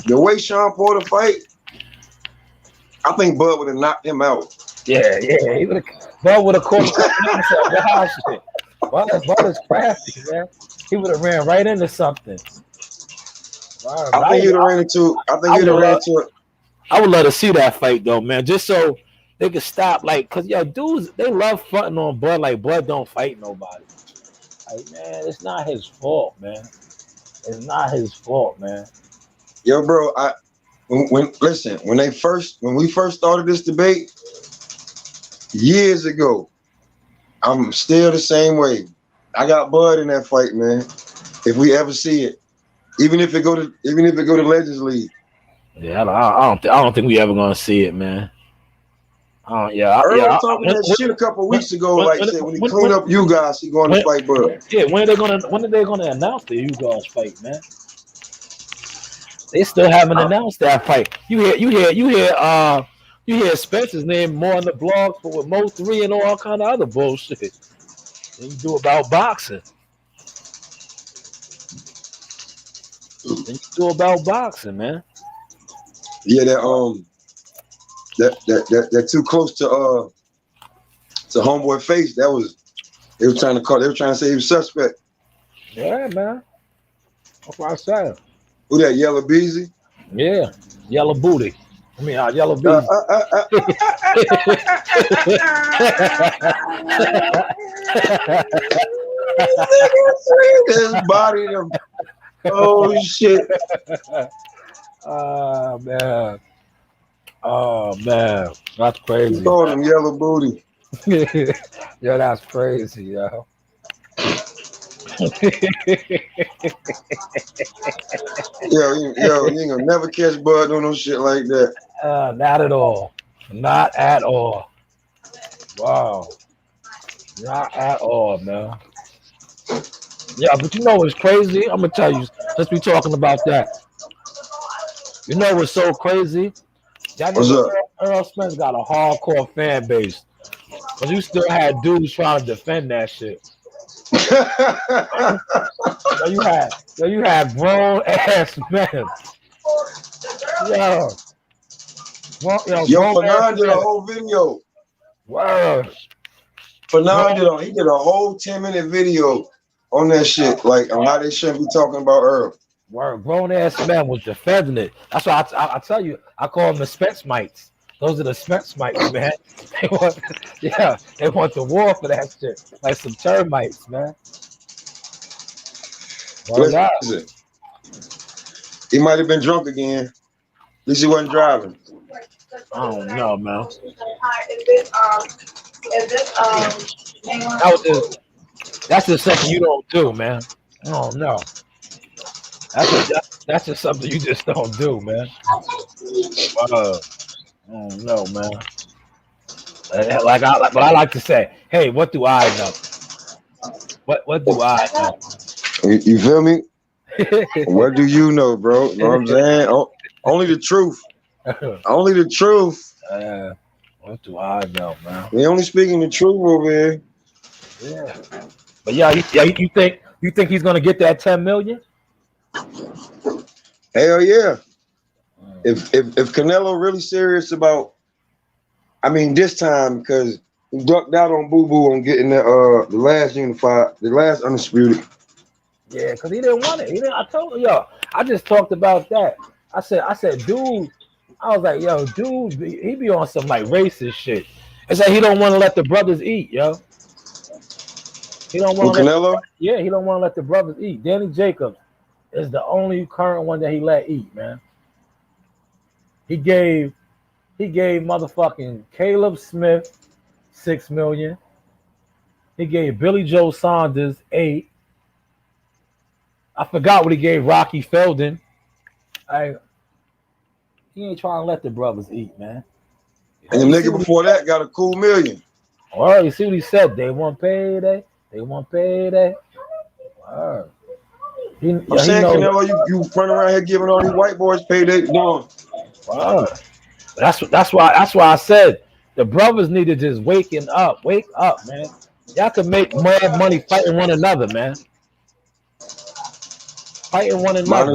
The way Sean Porter fight, I think Bud would have knocked him out. Yeah, Bud would have caught him. Bud is crafty, man. He would have ran right into something. I think he'd have ran into it. I would love to see that fight though, man. Just so they could stop, like, cause dudes, they love fronting on Bud like Bud don't fight nobody. Like, man, it's not his fault, man. It's not his fault, man. Yo, bro, when we first started this debate years ago, I'm still the same way. I got Bud in that fight, man. If we ever see it, even if it go to Legends League. Yeah, I don't think we ever gonna see it, man. Yeah, Earl yeah. talking that shit a couple of When, weeks ago, when, like when, said when he when, clean when, up you guys, he going to when, fight Bud. yeah, when are they gonna announce the Ugas fight, man? They still haven't announced that fight. You hear Spencer's name more on the blogs, but with Mo3 and all kind of other bullshit. Then you do about boxing. Then you do about boxing, man. Yeah, that too close to homeboy face. That was they were trying to say he was suspect. Yeah, man. That's what I said. Who that Yellow Beezy? Yeah, yellow booty. I mean, yellow Uh, bees. uh, uh, uh. His body, them. Oh shit! Oh man. Oh man. That's He crazy. called him Yellow Booty. Yo, that's crazy, yo. Yo, you ain't gonna never catch Bud on no shit like that. Not at all. Not at all. Wow. Not at all, man. Yeah, but you know what's crazy? I'm gonna tell you. Let's be talking about that. You know what's so crazy? That What's nigga up? Earl Spence got a hardcore fan base, but you still had dudes trying to defend that shit. You had grown ass men. Yo, Yo, grown ass Fanon did a men. whole video. Word. Fanon did a whole 10-minute video on that shit, like on how they shouldn't be talking about Earl. Word. Grown ass men was defending it. That's why I tell you, I call them the Spence mites. Those are the Spence mites, man. They want the war for that shit, like some termites, man. Word up. Listen, he might have been drunk again. At least he wasn't driving. I don't know, man. That's just something you don't do, man. I don't know. That's just something you just don't do, man. I don't know, man. But I like to say, hey, what do I know? What do I know? You feel me? What do you know, bro? You know what I'm saying? Only the truth. Only the truth. What do I know, man? We only speaking the truth over here. Yeah. But you think he's gonna get that 10 million? Hell yeah. If Canelo really serious about, I mean, this time, because he ducked out on Boo Boo on getting the last unified, the last undisputed. Yeah, because he didn't want it. I told you, yo, I just talked about that. I said, dude, I was like, yo, dude, he be on some like racist shit. It's like he don't want to let the brothers eat, yo. He don't want to Canelo? he don't want to let the brothers eat. Danny Jacobs is the only current one that he let eat, man. He gave motherfucking Caleb Smith $6 million. He gave Billy Joe Saunders $8. I forgot what he gave Rocky Feldon. He ain't trying to let the brothers eat, man. And the nigga before that got a cool $1 million. Well, you see what he said? They want payday. They want payday. Wow. I'm saying, Canelo, you run around here giving all these white boys payday. No. Wow. That's why I said the brothers need to just wake up, man. Y'all can make mad money fighting one another, man. Fighting one another.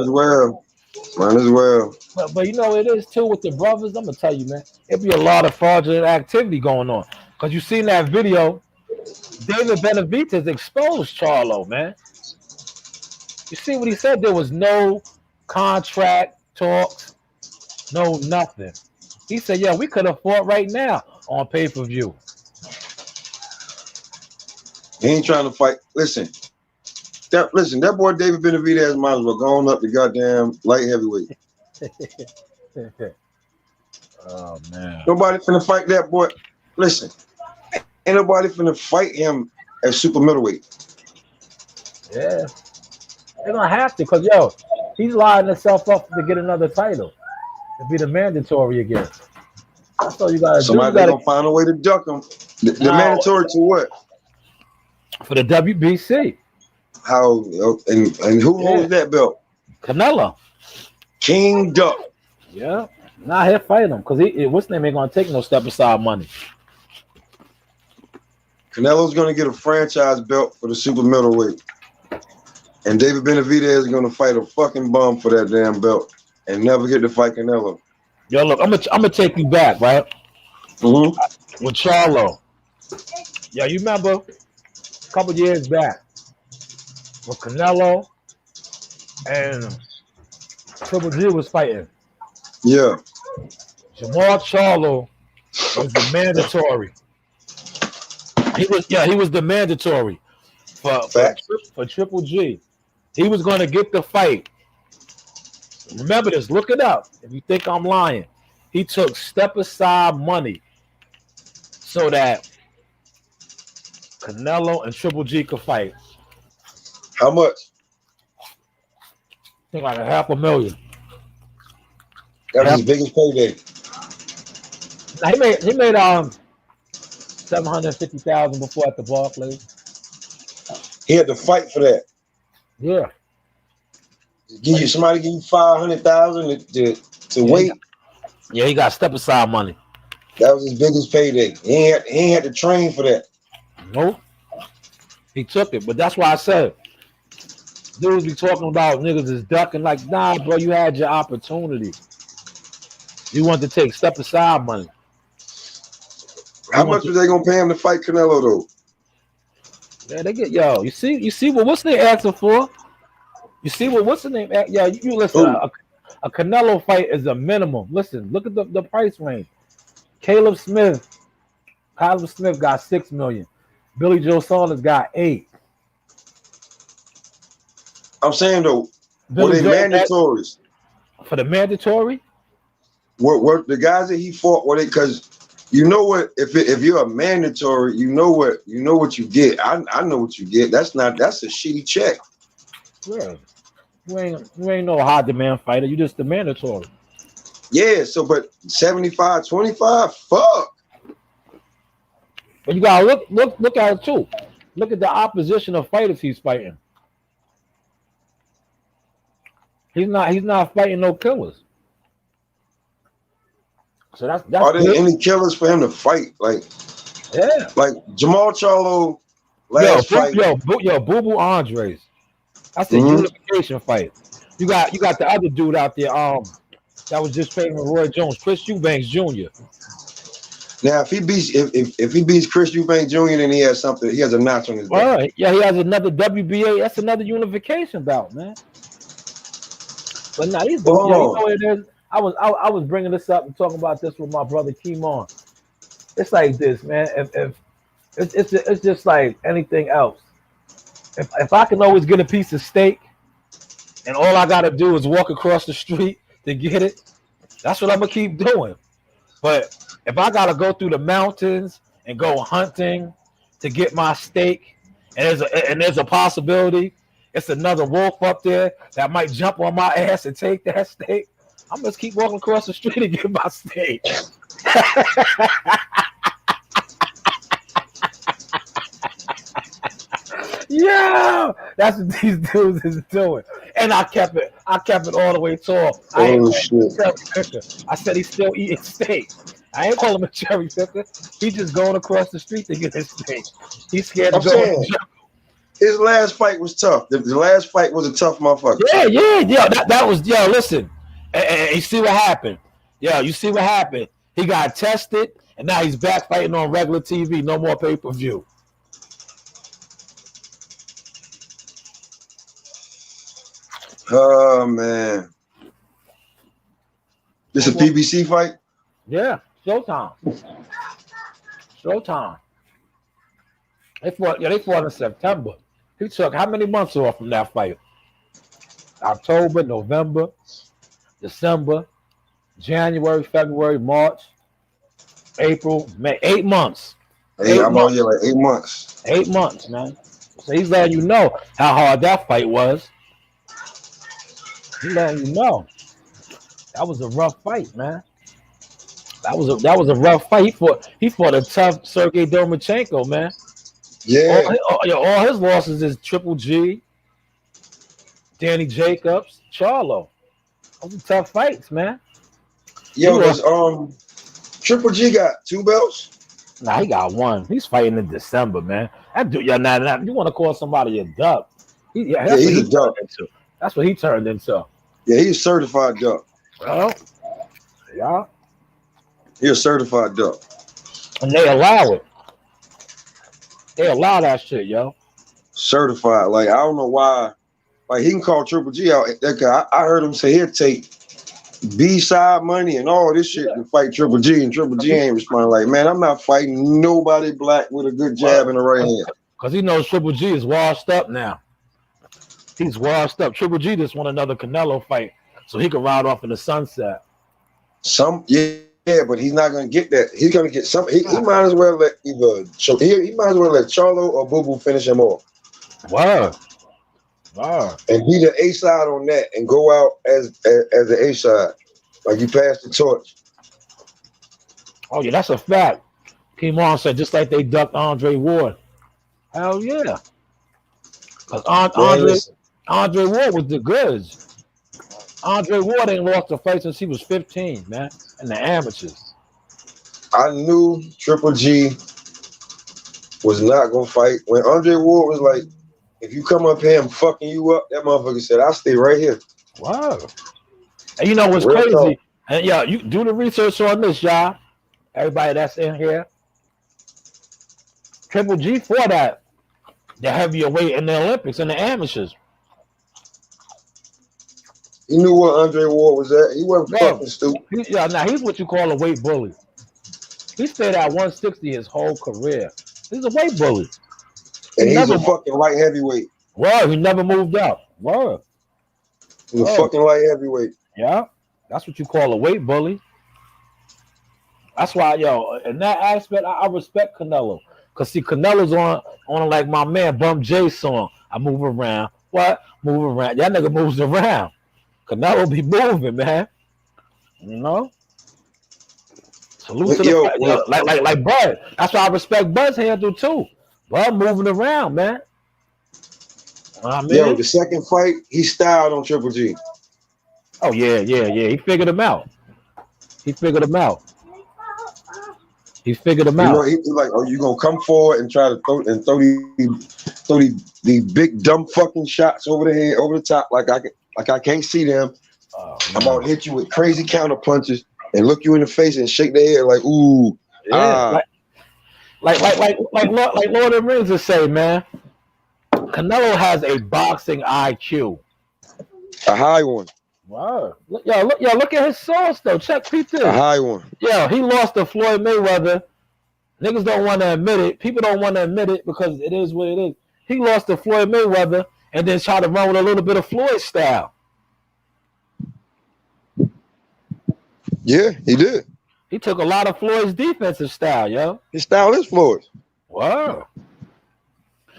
Might as well. But you know it is too with the brothers. I'm gonna tell you, man. It be a lot of fraudulent activity going on. Cause you seen that video, David Benavidez exposed Charlo, man. You see what he said? There was no contract talks, no nothing. He said, "Yeah, we could have fought right now on pay-per-view." He ain't trying to fight. Listen, that boy David Benavidez might as well go on up the goddamn light heavyweight. Oh man. Nobody finna fight that boy. Listen, ain't nobody finna fight him at super middleweight. Yeah. They're gonna have to, cause yo, he's lining himself up to get another title. To be the mandatory again. That's all you gotta do. You Somebody they gotta gonna find a way to duck him. The now mandatory to what? for the WBC. How and who Yeah. holds that belt? Canelo. King Duck. Yeah. Now he'll fight him because what's name ain't gonna take no step aside money. Canelo's gonna get a franchise belt for the super middleweight. And David Benavidez is gonna fight a fucking bum for that damn belt and never get to fight Canelo. Yo, look, I'm gonna take you back, right? Mm-hmm. With Charlo. Yeah, you remember a couple years back when Canelo and Triple G was fighting. Yeah. Jamal Charlo was the mandatory. He was the mandatory for Triple G. He was gonna get the fight. Remember this, look it up. If you think I'm lying, he took step aside money so that Canelo and Triple G could fight. How much? I think like $500,000. That was his biggest payday. Now he made 750,000 before at the Barclays. He had to fight for that. Yeah. Somebody give you 500,000 to wait. Yeah, he got step aside money. That was his biggest payday. He ain't had to train for that. Nope. He took it, but that's why I said dudes be talking about niggas is ducking. Like, nah, bro, you had your opportunity. You want to take step aside money. How much was they gonna pay him to fight Canelo though? Yeah, they get You see what what's they asking for? You see what's the name? Yeah, you listen. A Canelo fight is a minimum. Listen, look at the price range. Caleb Smith got 6 million. Billy Joe Saunders got 8. I'm saying though, were they mandatories? For the mandatory? What the guys that he fought were they? Because you know what? If you're a mandatory, you know what you get. I know what you get. That's a shitty check. Yeah. You ain't no high demand fighter. You just the mandatory. Yeah. So, but 75-25, fuck. But you gotta look at it too. Look at the opposition of fighters he's fighting. He's not fighting no killers. So that's Are there good. any killers for him to fight? Like Jamal Charlo last fight. Boo Boo Andres. That's a unification fight. You got the other dude out there, that was just training with Roy Jones, Chris Eubanks Jr. Now, if he beats Chris Eubanks Jr., then he has a notch on his back. All right, yeah, he has another WBA. That's another unification bout, man. But now you know what it is. I was bringing this up and talking about this with my brother Keemon. It's like this, man. If it's just like anything else. If I can always get a piece of steak, and all I gotta do is walk across the street to get it, that's what I'm gonna keep doing. But if I gotta go through the mountains and go hunting to get my steak, and there's a possibility it's another wolf up there that might jump on my ass and take that steak, I'm just keep walking across the street and get my steak. Yeah, that's what these dudes is doing. And I kept it all the way tall. I said he's still eating steak. I ain't calling him a cherry picker. He's just going across the street to get his steak. He's scared to go in the jungle. His last fight was tough. The last fight was a tough motherfucker. Yeah. That was listen. And you see what happened. Yeah, you see what happened. He got tested, and now he's back fighting on regular TV. No more pay-per-view. Oh man. This a PBC fight? Yeah, Showtime. They fought in September. He took how many months off from that fight? October, November, December, January, February, March, April, May. 8 months. Hey, I'm on here like 8 months. 8 months, man. So he's letting you know how hard that fight was. He's letting you know that was a rough fight, man. That was a rough fight. He fought a tough Sergey Domachenko, man. Yeah. All his losses is Triple G, Danny Jacobs, Charlo. Those are tough fights, man. Yo, does Triple G got 2 belts? Nah, he got one. He's fighting in December, man. That dude, you want to call somebody a duck? He's a duck. That's what he turned into. Yeah, he's a certified duck. Well, yeah. He's a certified duck. And they allow it. They allow that shit, yo. Certified. Like, I don't know why. Like, he can call Triple G out. I heard him say he'll take B-side money and all this shit to fight Triple G, and Triple G ain't responding. Like, man, I'm not fighting nobody black with a good jab in the right hand. Because he knows Triple G is washed up now. He's washed up. Triple G just want another Canelo fight so he can ride off in the sunset. Yeah, but he's not gonna get that. He's gonna get some. He might as well let he might as well let Charlo or Boo Boo finish him off. Wow. And be the A side on that, and go out as the A side, like you passed the torch. Oh yeah, that's a fact. Kimon said just like they ducked Andre Ward. Hell yeah. Because Andre Ward was the goods. Andre Ward ain't lost a fight since he was 15, man, in the amateurs. I knew Triple G was not gonna fight. When Andre Ward was like, if you come up here, I'm fucking you up, that motherfucker said, I'll stay right here. Wow. And you know what's crazy? And yeah, you do the research on this, y'all. Everybody that's in here. Triple G fought that the heavier weight in the Olympics and the amateurs. He knew what Andre Ward was at. He wasn't fucking stupid. He's what you call a weight bully. He stayed at 160 his whole career. He's a weight bully. And he's a fucking light heavyweight. Word, he never moved up. Word. He's a fucking light heavyweight. Yeah, that's what you call a weight bully. That's why, in that aspect, I respect Canelo. Because, see, Canelo's on like my man Bum J song. I move around. What? Move around. That nigga moves around. Canelo be moving, man. You know? Salute to the like Bud. That's why I respect Bud's handle, too. Bud moving around, man. Yo, the second fight, he styled on Triple G. Oh, yeah. He figured him out. He's like, oh, you gonna come forward and try to throw the big dumb fucking shots over the head, over the top, like I can't see them. I'm about to hit you with crazy counter punches and look you in the face and shake their head like, ooh, like Lord of the Rings would say, man. Canelo has a boxing IQ, a high one. Wow. Look at his sauce though. Check this. A high one. Yo, he lost to Floyd Mayweather. Niggas don't want to admit it. People don't want to admit it because it is what it is. He lost to Floyd Mayweather and then tried to run with a little bit of Floyd style. Yeah, he did. He took a lot of Floyd's defensive style, yo. His style is Floyd's. Wow.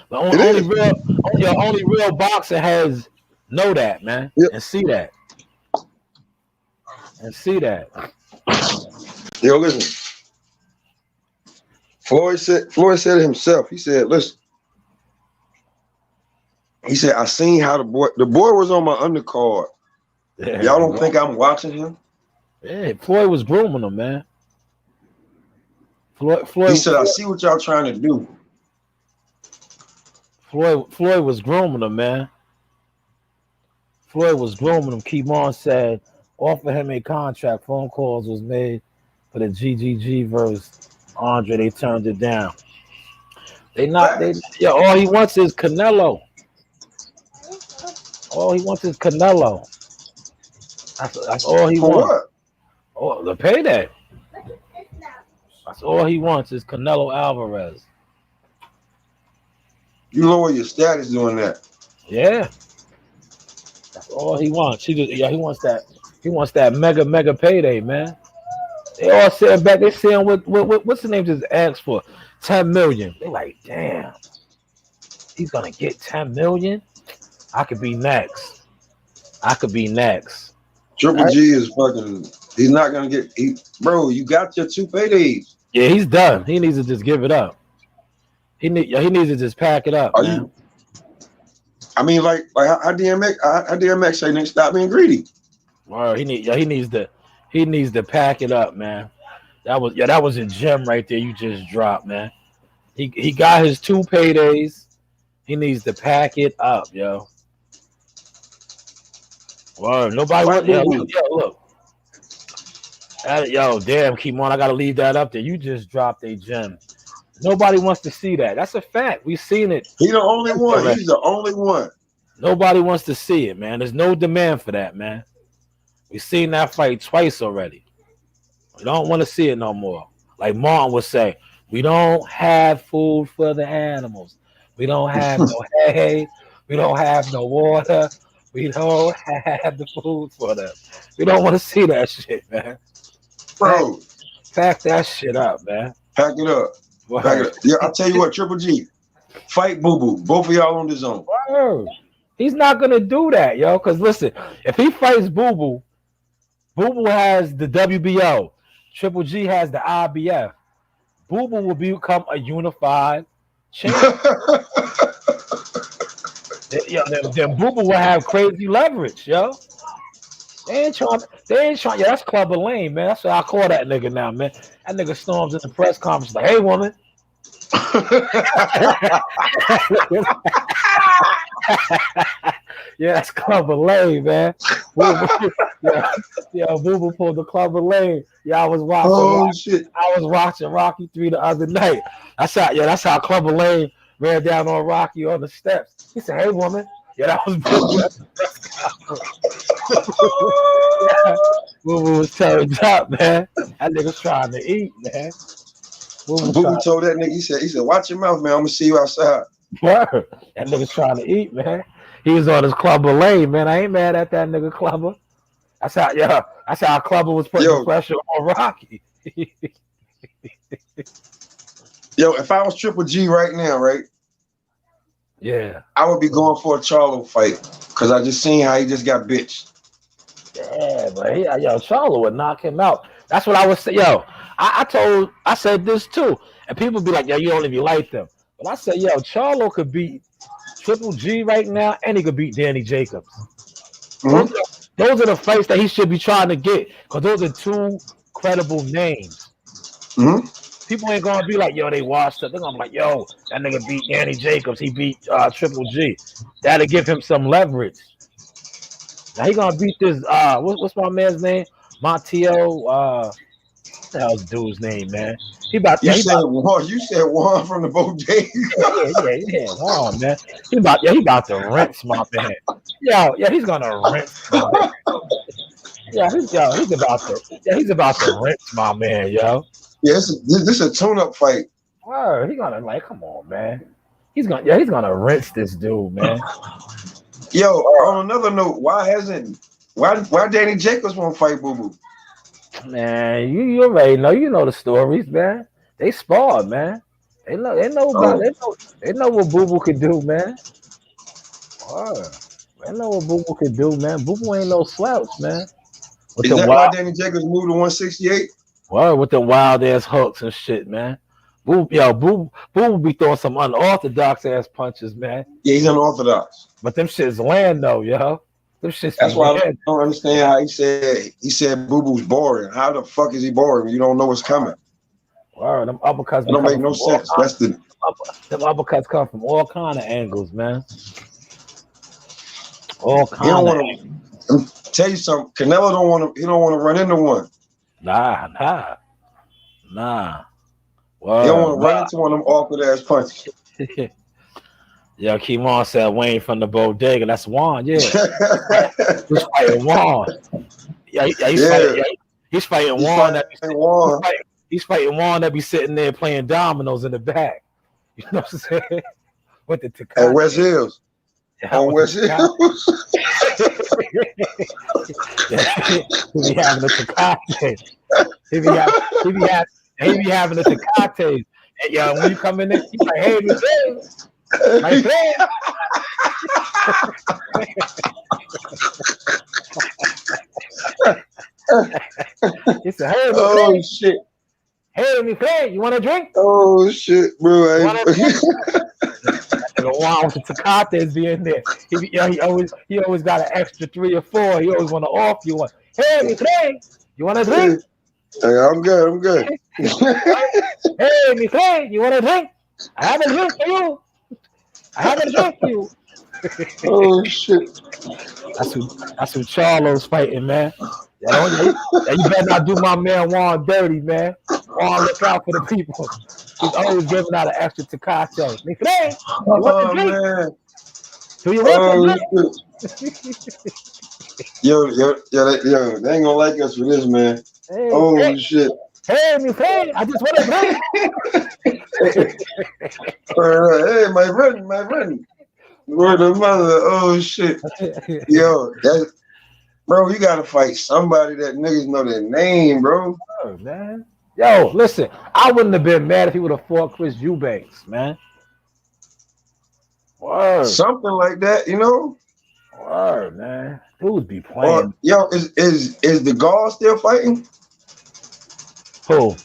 The only real boxer has know that, man, and see that. Yo, listen. Floyd said it himself. He said, listen. He said, I seen how the boy was on my undercard. Yeah, y'all don't think I'm watching him? Yeah, Floyd was grooming him, man. Floyd he said, I see what y'all trying to do. Floyd was grooming him, man. Floyd was grooming him. Kimon said, offer him a contract. Phone calls was made for the GGG versus Andre. They turned it down. All he wants is Canelo. That's all he wants. What? Oh, the payday. That's all he wants is Canelo Alvarez. You lower your status doing that. Yeah. That's all he wants. He wants that. He wants that mega payday, man. They all sitting back. They saying what's the name just asked for 10 million. They like, damn, he's gonna get 10 million. I could be next. Triple G is fucking. He's not gonna get. Bro, you got your 2 paydays. Yeah, he's done. He needs to just give it up. He needs to just pack it up. Are man. you? I mean, like how DMX say, "Nigga, stop being greedy." Well, he needs to pack it up, man. That was a gem right there. You just dropped, man. He got his 2 paydays. He needs to pack it up, yo. Well, nobody wants. Look. Yo, damn, Kimon, I gotta leave that up there. You just dropped a gem. Nobody wants to see that. That's a fact. We've seen it. He's the only one. He's the only one. Nobody wants to see it, man. There's no demand for that, man. We've seen that fight twice already. We don't want to see it no more. Like Martin would say, we don't have food for the animals. We don't have no hay. We don't have no water. We don't have the food for them. We don't want to see that shit, man. Bro, pack that shit up, man. Pack it up. Pack it up. Yeah, I'll tell you what, Triple G, fight Boo Boo. Both of y'all on the zone. Word. He's not gonna do that, yo. Because listen, if he fights Boo Boo, Boo Boo has the WBO. Triple G has the IBF. Boo Boo will become a unified champion. Then Boo Boo will have crazy leverage, yo. They ain't trying. Yeah, that's Clubber Lane, man. That's what I call that nigga now, man. That nigga storms in the press conference like, "Hey, woman." Yeah, that's Clubber Lane, man. Yeah, Boo Boo pulled the Clubber Lane. Yeah, I was watching. Shit! I was watching Rocky 3 the other night. That's how Clubber Lane ran down on Rocky on the steps. He said, "Hey, woman." Yeah, that was Boo Boo. Boo was turned up, man. That nigga's trying to eat, man. Boo Boo told that nigga, he said, "Watch your mouth, man. I'm gonna see you outside." Word. That nigga's trying to eat, man. He was on his Clubber Lane, man. I ain't mad at that nigga Clubber. That's how Clubber was putting pressure on Rocky. Yo, if I was Triple G right now, right? Yeah. I would be going for a Charlo fight because I just seen how he just got bitched. Yeah, but Charlo would knock him out. That's what I was saying. Yo, I said this too. And people be like, "Yo, you don't even like them." But I said, yo, Charlo could beat Triple G right now, and he could beat Danny Jacobs. Mm-hmm. Those are the fights that he should be trying to get, because those are 2 credible names. Mm-hmm. People ain't gonna be like, "Yo, they washed up." They're gonna be like, "Yo, that nigga beat Danny Jacobs. He beat Triple G." That'll give him some leverage. Now he gonna beat this. What's my man's name? Monteo. What the hell's dude's name, man? You said Juan from the bodega. Yeah, Juan, man. He about to rinse my man. Yeah, he's gonna rinse my man. He's about to rinse my man, yo. Yeah, this is a tune-up fight. Word, he gonna come on, man. He's gonna rinse this dude, man. Yo, on another note, why Danny Jacobs won't fight Boo Boo? Man, you already know. You know the stories, man. They sparred, man. They know what Boo Boo could do, man. They know what Boo Boo could do, man. Boo Boo ain't no slouch, man. Is that why Danny Jacobs moved to 168? Well, with the wild ass hooks and shit, man. Boo be throwing some unorthodox ass punches, man. Yeah, he's unorthodox. But them shits land though, yo. That's why I don't understand how he said Boo Boo's boring. How the fuck is he boring? You don't know what's coming. Wow, them uppercuts don't make no sense. Them uppercuts come from all kind of angles, man. All kind of angles. Tell you something, Canelo don't want to run into one. Nah. Well, he don't want to run into one of them awkward ass punches. Yo, Kimon said Wayne from the bodega. That's Juan, yeah. He's fighting Juan. He's fighting Juan. He's fighting Juan that be sitting there playing dominoes in the back. You know what I'm saying? With the Tecate. At West Hills. On West Hills. be having a Tecate. He be having a Tecate. And yo, when you come in there, he's like, hey, my friend. He said, hey, oh shit. Hey, my friend, you want a drink? Oh shit, bro. Wow, with the Tecates be in there. He always got an extra 3 or 4. He always want to offer you one. Hey, my friend, you want a drink? Hey, I'm good. Hey, my friend, you want a drink? I have a drink for you. Oh shit. That's who Charlo's fighting, man. You better not do my man Juan dirty, man. Juan, look out for the people. He's always giving out an extra Tecate. My friend, you want the drink? Man. Do you want the drink? Yo, they ain't gonna like us for this, man. Hey, shit. Hey, my friend, I just want a drink. Hey, my friend. Word of mother. Oh shit. Yo, bro, you gotta fight somebody that niggas know their name, bro. Oh, man. Yo, listen, I wouldn't have been mad if he would have fought Chris Eubanks, man. Word. Something like that, you know? Word, man. Dudes be playing. Yo, is the Gaul still fighting? Who?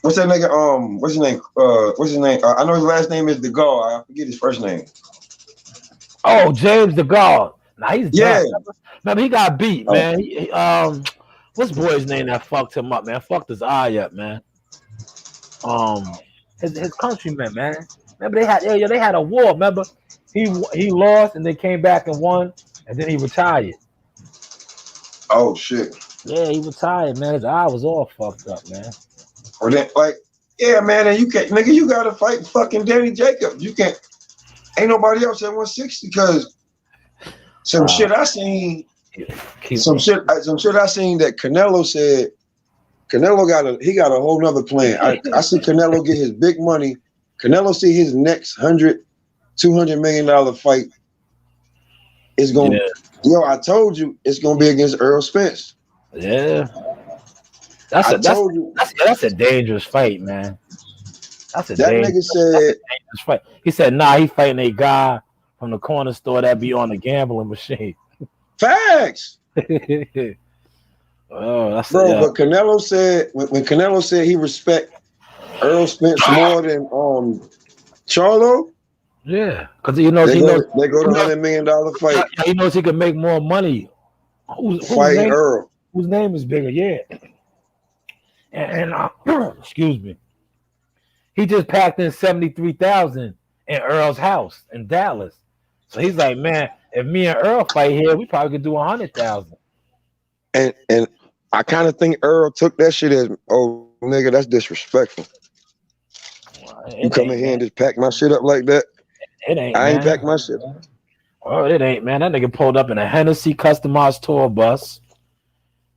What's that nigga? What's his name? I know his last name is the Gaul. I forget his first name. Oh, James the Gaul. Nah, he's dead. Yeah. Remember, he got beat, man. What's boy's name that fucked him up, man? Fucked his eye up, man. His countrymen, man. Remember they had a war. Remember, he lost and they came back and won, and then he retired. Oh shit. Yeah, he retired, man. His eye was all fucked up, man. Or then, yeah, man, and you can't, nigga, you gotta fight fucking Danny Jacobs. You can't. Ain't nobody else at 160 because some shit I seen. Some shit I seen that Canelo said. Canelo got a whole nother plan. I see Canelo get his big money. Canelo see his next $200 million fight is gonna. Yeah. Yo, I told you it's gonna be against Earl Spence. Yeah. That's a dangerous fight, man. That nigga said dangerous fight. He said, nah, he fighting a guy from the corner store that be on the gambling machine. Facts. But Canelo said when Canelo said he respect Earl Spence more than Charlo. Yeah, because they go to $100 million fight. He knows he can make more money. Fighting Earl, whose name is bigger, yeah. And excuse me, he just packed in 73,000 in Earl's house in Dallas. So he's like, man, if me and Earl fight here, we probably could do 100,000. And I kind of think Earl took that shit as, oh nigga, that's disrespectful. You come in here and just pack my shit up like that. It ain't. I ain't packed my shit. Oh, it ain't, man. That nigga pulled up in a Hennessy customized tour bus.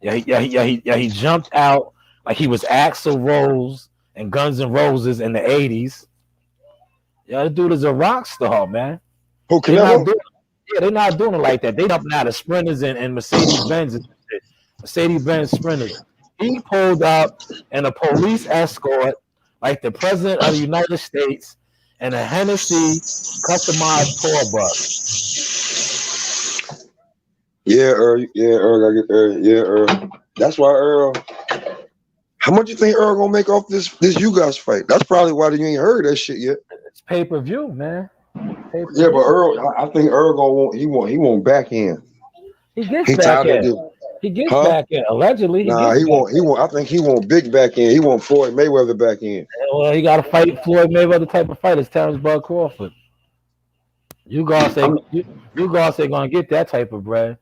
He jumped out like he was Axl Rose and Guns N' Roses in the 80s. Yeah, the dude is a rock star, man. Who Canelo? They're not doing it like that. They jumping out of Sprinters and Mercedes-Benz and shit. Mercedes-Benz Sprinters. He pulled up in a police escort like the President of the United States and a Hennessy customized tour bus. Yeah, Earl. That's why Earl. How much you think Earl gonna make off this you guys fight? That's probably why you ain't heard that shit yet. It's pay-per-view, man. Yeah, but Earl, I think Earl he won't back in. He gets back in. He gets back in. Allegedly, he won't. I think he won't big back in. He won't Floyd Mayweather back in. Well, he got to fight Floyd Mayweather type of fight as Terrence Bud Crawford. You guys ain't gonna get that type of bread.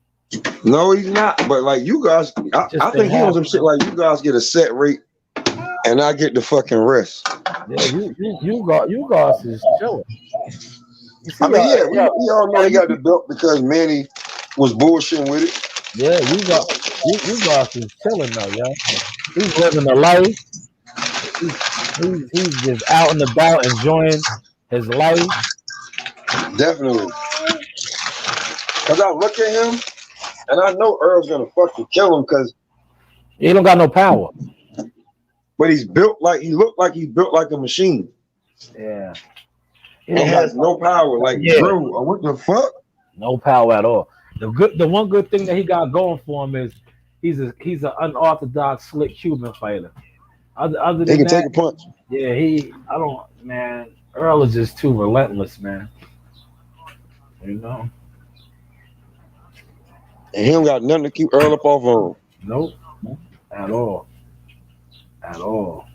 No, he's not. But like you guys, I think he on some shit like you guys get a set rate, and I get the fucking rest. Yeah, you guys is chilling. I mean, we all know he got the belt because Manny was bullshitting with it. Yeah, you guys is chilling though, yo. He's living the life. He's just out and about enjoying his life. Definitely. Cause I look at him and I know Earl's gonna fucking kill him because He don't got no power. but he looked like he's built like a machine. Yeah. He has no power. Like, bro, what the fuck? No power at all. The one good thing that he got going for him is he's an unorthodox, slick Cuban fighter. Other than He can that, take a punch. Yeah, Earl is just too relentless, man. You know? And he don't got nothing to keep Earl up off of him. Nope. At all. At all.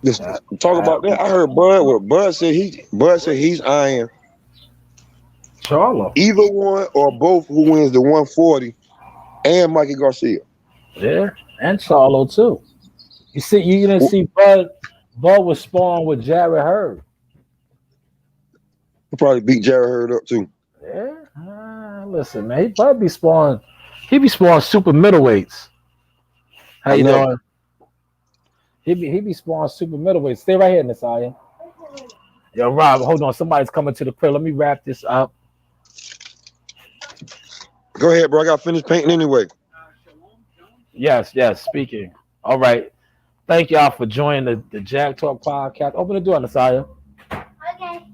Just talk about that. I heard Bud said he's eyeing Charlo. either one or both who wins the 140 and Mikey Garcia. Yeah, and Charlo too. You didn't see Bud was sparring with Jared Hurd. He'll probably beat Jared Hurd up too. Yeah. Listen, man, Bud be sparring. He be sparring super middleweights. How you doing? He be sparring super middleweights. Stay right here, Nasiah. Yo, Rob, hold on. Somebody's coming to the crib. Let me wrap this up. Go ahead, bro. I got finished painting anyway. Yes. Speaking. All right. Thank y'all for joining the Jack Talk podcast. Open the door, Nasiah. Okay.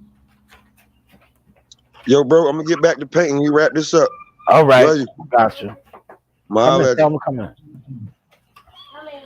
Yo, bro, I'm gonna get back to painting. You wrap this up. All right. Love you. Gotcha. My Come in.